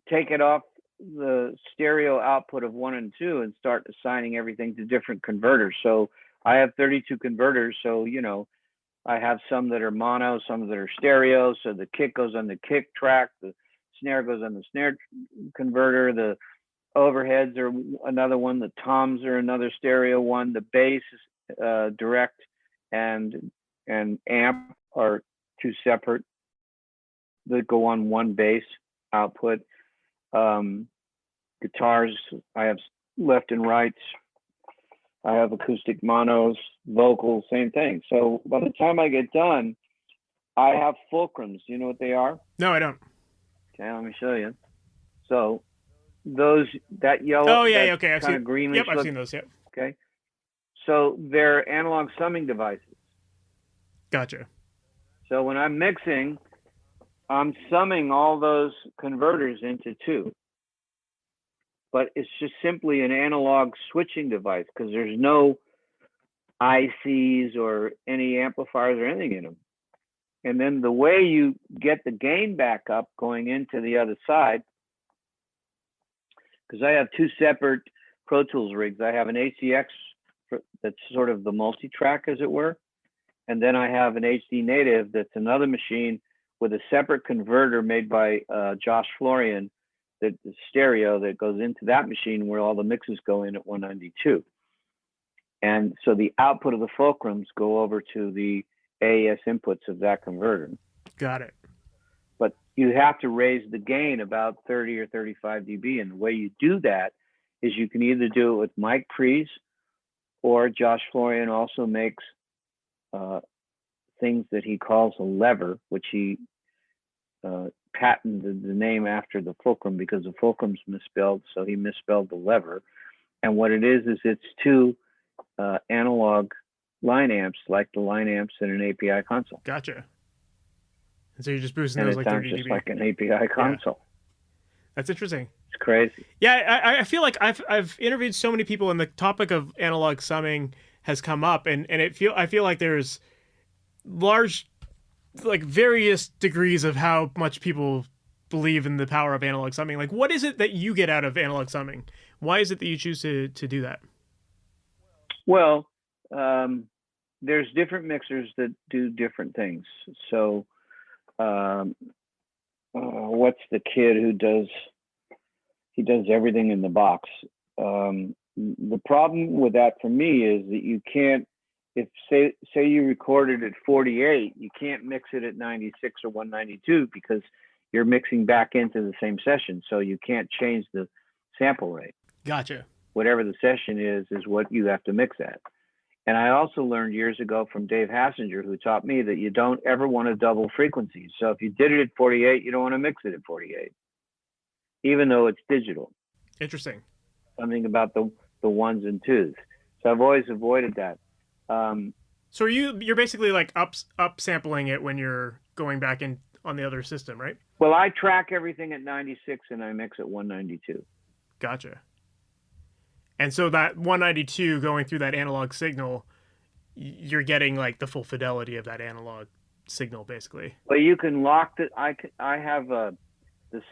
take it off the stereo output of 1 and 2 and start assigning everything to different converters. So I have 32 converters. So, you know, I have some that are mono, some that are stereo. So the kick goes on the kick track, the snare goes on the snare converter, the overheads are another one, the toms are another stereo one, the bass is direct and amp are 2 separate that go on 1 bass output. Guitars, I have left and rights. I have acoustic monos, vocals, same thing. So by the time I get done, I have fulcrums. Do you know what they are? No, I don't. Okay, let me show you. So that yellow, oh yeah, okay, I've kind seen. of greenish. Yep, I've seen those. Yep. Okay, so they're analog summing devices. Gotcha. So when I'm mixing, I'm summing all those converters into 2. But it's just simply an analog switching device because there's no ICs or any amplifiers or anything in them. And then the way you get the gain back up going into the other side, because I have 2 separate Pro Tools rigs. I have an ACX that's sort of the multi-track, as it were. And then I have an HD Native that's another machine with a separate converter made by Josh Florian, that the stereo that goes into that machine where all the mixes go in at 192. And so the output of the fulcrums go over to the AES inputs of that converter. Got it. But you have to raise the gain about 30 or 35 dB. And the way you do that is you can either do it with Mike Prees, or Josh Florian also makes things that he calls a lever, which he patented the name after the fulcrum because the fulcrum's misspelled, so he misspelled the lever. And what it is it's two analog line amps, like the line amps in an API console. Gotcha. And so you're just boosting and those it like sounds 30 just dB. like an API console. Yeah. That's interesting. It's crazy. Yeah, I feel like I've interviewed so many people, and the topic of analog summing has come up, and I feel like there's large, like, various degrees of how much people believe in the power of analog summing. Like, what is it that you get out of analog summing? Why is it that you choose to do that? Well, there's different mixers that do different things. So, what's the kid who does everything in the box? The problem with that for me is that you can't, if say you recorded at 48, you can't mix it at 96 or 192 because you're mixing back into the same session. So you can't change the sample rate. Gotcha. Whatever the session is what you have to mix at. And I also learned years ago from Dave Hassinger, who taught me that you don't ever want to double frequencies. So if you did it at 48, you don't want to mix it at 48, even though it's digital. Interesting. Something about the ones and twos. So I've always avoided that. So you're basically like up sampling it when you're going back in on the other system, right? Well, I track everything at 96 and I mix at 192. Gotcha. And so that 192 going through that analog signal, you're getting like the full fidelity of that analog signal, basically. Well, you can lock it. I have the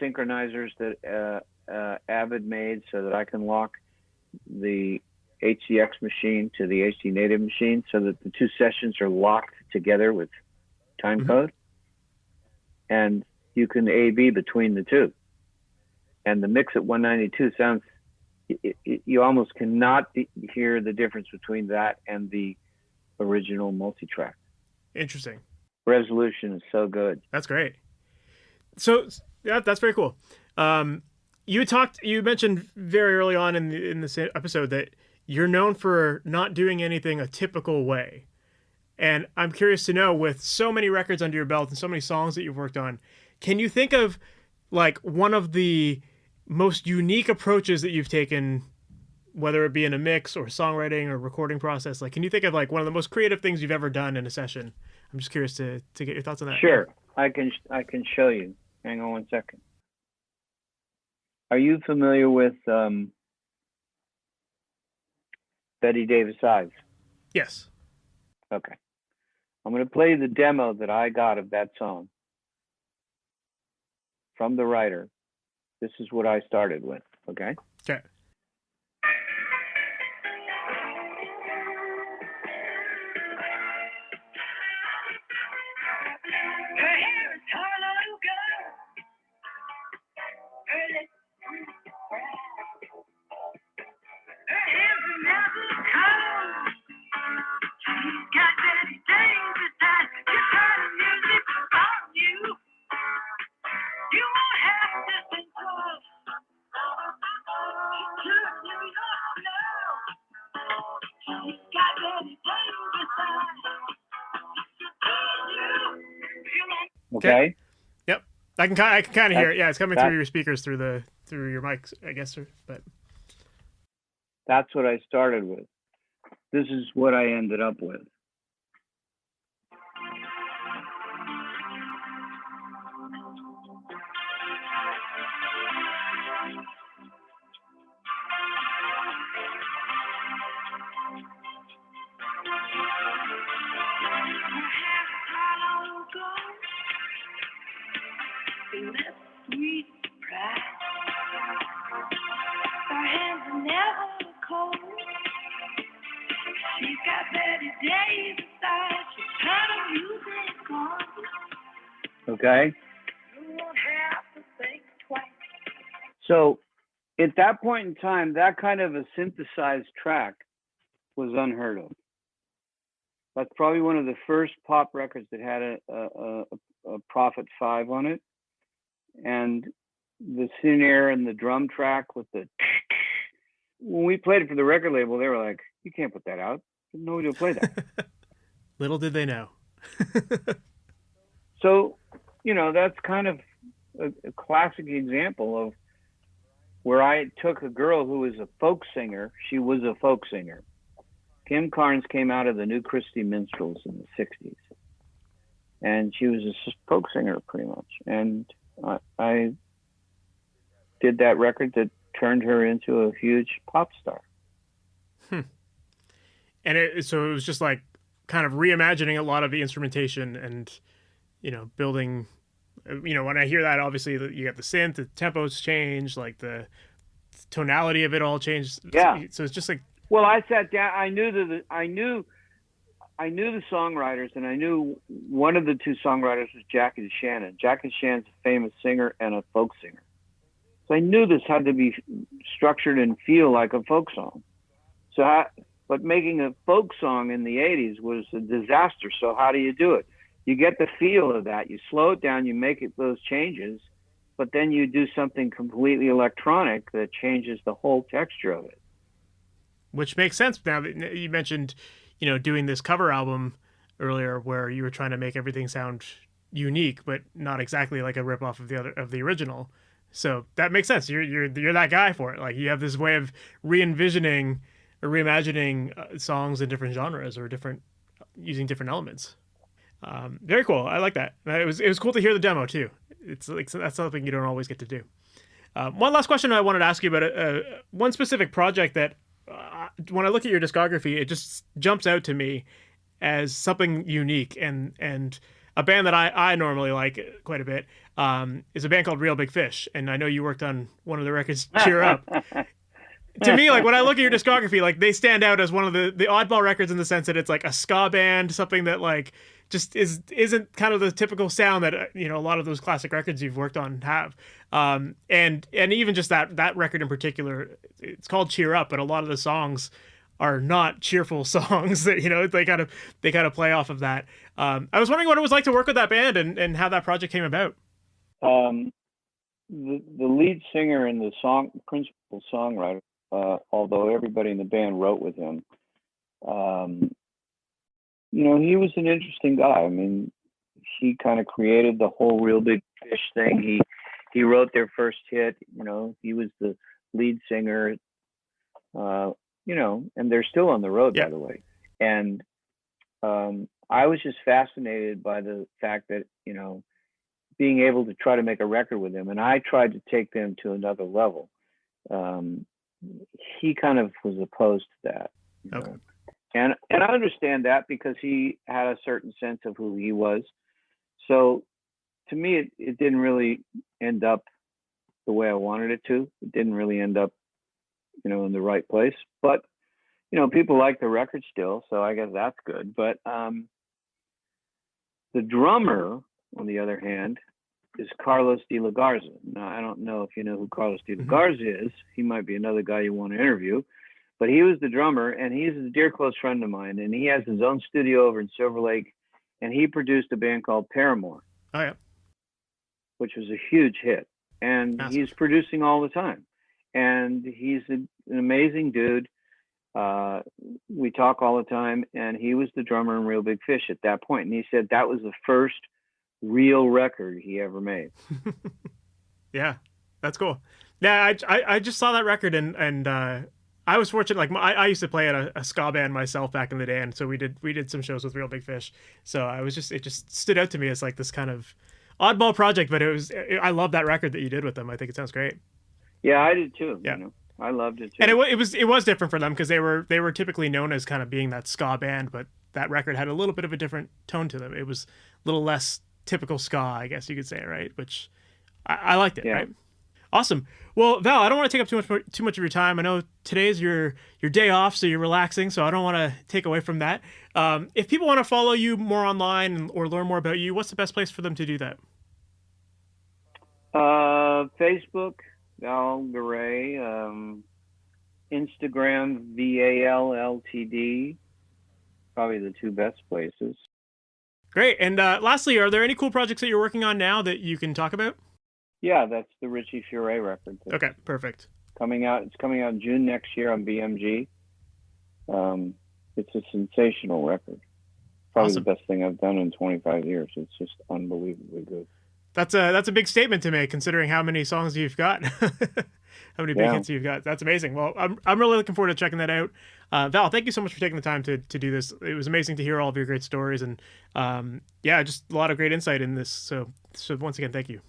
synchronizers that Avid made so that I can lock the HDX machine to the HD native machine so that the two sessions are locked together with time code. And you can A/B between the two. And the mix at 192 sounds, you almost cannot hear the difference between that and the original multi-track. Interesting. Resolution is so good. That's great. So yeah, that's very cool. You mentioned very early on in this episode that you're known for not doing anything a typical way. And I'm curious to know, with so many records under your belt and so many songs that you've worked on, can you think of like one of the most unique approaches that you've taken, whether it be in a mix or songwriting or recording process? Like, can you think of like one of the most creative things you've ever done in a session? I'm just curious to get your thoughts on that. Sure. I can show you. Hang on one second. Are you familiar with Bette Davis Eyes? Yes. Okay. I'm going to play the demo that I got of that song from the writer. This is what I started with, okay? Okay. Okay. Yep. I can kind of hear it. Yeah, it's coming through your speakers through your mics, I guess. But that's what I started with. This is what I ended up with. Okay. So at that point in time, that kind of a synthesized track was unheard of. That's probably one of the first pop records that had a Prophet 5 on it. And the snare and the drum track with the... When we played it for the record label, they were like, you can't put that out. Nobody will play that. Little did they know. So, that's kind of a classic example of where I took a girl who was a folk singer. She was a folk singer. Kim Carnes came out of the New Christie Minstrels in the 60s. And she was a folk singer pretty much. And I did that record that turned her into a huge pop star. And so it was just like kind of reimagining a lot of the instrumentation and, building, when I hear that, obviously you got the synth, the tempos change, like the tonality of it all changed. Yeah. So it's just like, well, I sat down, I knew the songwriters, and I knew one of the two songwriters was Jackie DeShannon. Jackie DeShannon's a famous singer and a folk singer. So I knew this had to be structured and feel like a folk song. But making a folk song in the 80s was a disaster. So how do you do it? You get the feel of that. You slow it down, you make those changes, but then you do something completely electronic that changes the whole texture of it. Which makes sense now that you mentioned, doing this cover album earlier where you were trying to make everything sound unique, but not exactly like a ripoff of the original. So that makes sense. You're that guy for it. Like you have this way of re-envisioning or reimagining songs in different genres or using different elements. Very cool. I like that. It was cool to hear the demo too. It's like that's something you don't always get to do. One last question I wanted to ask you about one specific project that when I look at your discography, it just jumps out to me as something unique and a band that I normally like quite a bit is a band called Real Big Fish. And I know you worked on one of the records, Cheer Up. To me, like when I look at your discography, like they stand out as one of the oddball records in the sense that it's like a ska band, something that like just isn't kind of the typical sound that a lot of those classic records you've worked on have. And even just that record in particular, it's called Cheer Up, but a lot of the songs are not cheerful songs that they kind of play off of that. I was wondering what it was like to work with that band and how that project came about. The lead singer and the principal songwriter, although everybody in the band wrote with him, he was an interesting guy. I mean, he kind of created the whole Real Big Fish thing. He wrote their first hit. He was the lead singer. And they're still on the road, by the way. And I was just fascinated by the fact that being able to try to make a record with him, and I tried to take them to another level. He kind of was opposed to that. Okay. And I understand that because he had a certain sense of who he was. So to me, it didn't really end up the way I wanted it to. It didn't really end up, in the right place. But, people like the record still, so I guess that's good. But the drummer, on the other hand, is Carlos de la Garza. Now, I don't know if you know who Carlos de la Garza is. He might be another guy you want to interview. But he was the drummer, and he's a dear close friend of mine, and he has his own studio over in Silver Lake, and he produced a band called Paramore. Oh, yeah. Which was a huge hit. And Massive. He's producing all the time. And he's an amazing dude. We talk all the time, and he was the drummer in Real Big Fish at that point. And he said that was the first real record he ever made. Yeah, that's cool. Yeah, I just saw that record and I was fortunate. Like I used to play at a ska band myself back in the day, and so we did some shows with Real Big Fish. So it just stood out to me as like this kind of oddball project, but I love that record that you did with them. I think it sounds great. Yeah, I did too. Yeah. I loved it too. And it was different for them because they were typically known as kind of being that ska band, but that record had a little bit of a different tone to them. It was a little less typical ska, I guess you could say, right? Which I liked it, right? Awesome. Well, Val, I don't want to take up too much of your time. I know today's your day off, so you're relaxing, so I don't want to take away from that. If people want to follow you more online or learn more about you, what's the best place for them to do that? Facebook, Val Garay, Instagram, VALLTD, probably the two best places. Great. And lastly, are there any cool projects that you're working on now that you can talk about? Yeah, that's the Richie Furay record. Okay, perfect. Coming out. It's coming out June next year on BMG. It's a sensational record. Probably Awesome. the best thing I've done in 25 years. It's just unbelievably good. That's a big statement to make, considering how many songs you've got, how many big hits you've got. That's amazing. Well, I'm really looking forward to checking that out. Val, thank you so much for taking the time to do this. It was amazing to hear all of your great stories, and just a lot of great insight in this. So once again, thank you.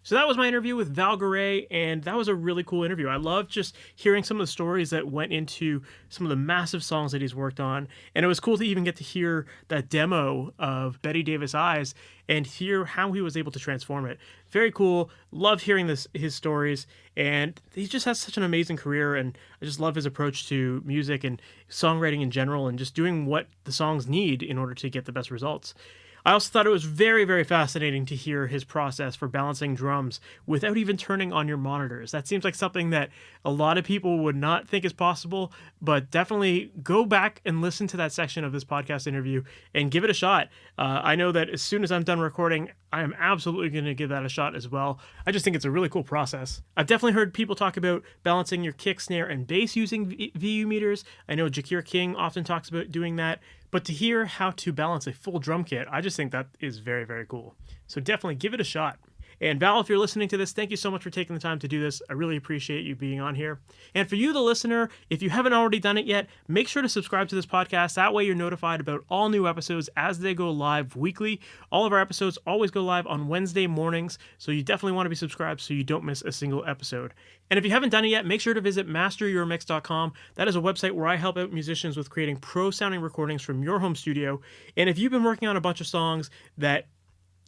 So that was my interview with Val Garay, and that was a really cool interview. I love just hearing some of the stories that went into some of the massive songs that he's worked on, and it was cool to even get to hear that demo of Bette Davis Eyes and hear how he was able to transform it. Very cool. Love hearing his stories, and he just has such an amazing career, and I just love his approach to music and songwriting in general, and just doing what the songs need in order to get the best results. I also thought it was very, very fascinating to hear his process for balancing drums without even turning on your monitors. That seems like something that a lot of people would not think is possible, but definitely go back and listen to that section of this podcast interview and give it a shot. I know that as soon as I'm done recording, I am absolutely going to give that a shot as well. I just think it's a really cool process. I've definitely heard people talk about balancing your kick, snare, and bass using VU meters. I know Jakir King often talks about doing that. But to hear how to balance a full drum kit, I just think that is very, very cool. So definitely give it a shot. And Val, if you're listening to this, thank you so much for taking the time to do this. I really appreciate you being on here. And for you, the listener, if you haven't already done it yet, make sure to subscribe to this podcast. That way you're notified about all new episodes as they go live weekly. All of our episodes always go live on Wednesday mornings, so you definitely want to be subscribed so you don't miss a single episode. And if you haven't done it yet, make sure to visit masteryourmix.com. That is a website where I help out musicians with creating pro-sounding recordings from your home studio. And if you've been working on a bunch of songs that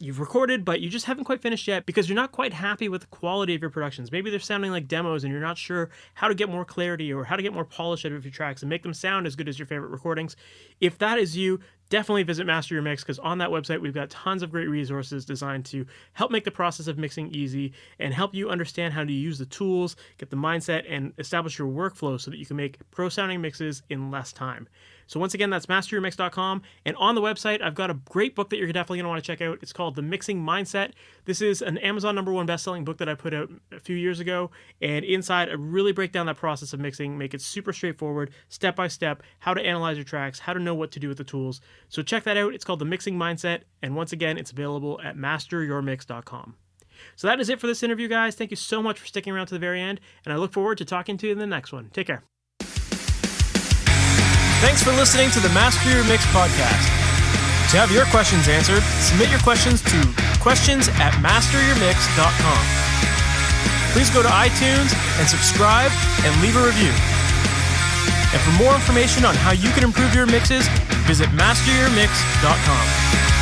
you've recorded, but you just haven't quite finished yet because you're not quite happy with the quality of your productions. Maybe they're sounding like demos and you're not sure how to get more clarity or how to get more polish out of your tracks and make them sound as good as your favorite recordings. If that is you, definitely visit Master Your Mix, because on that website we've got tons of great resources designed to help make the process of mixing easy and help you understand how to use the tools, get the mindset, and establish your workflow so that you can make pro-sounding mixes in less time. So once again, that's masteryourmix.com, and on the website I've got a great book that you're definitely going to want to check out. It's called The Mixing Mindset. This is an Amazon #1 best-selling book that I put out a few years ago, and inside I really break down that process of mixing, make it super straightforward, step by step, how to analyze your tracks, how to know what to do with the tools. So check that out. It's called The Mixing Mindset, and once again, it's available at masteryourmix.com. So that is it for this interview, guys. Thank you so much for sticking around to the very end, and I look forward to talking to you in the next one. Take care. Thanks for listening to the Master Your Mix podcast. To have your questions answered, submit your questions to questions@masteryourmix.com. Please go to iTunes and subscribe and leave a review. And for more information on how you can improve your mixes, visit masteryourmix.com.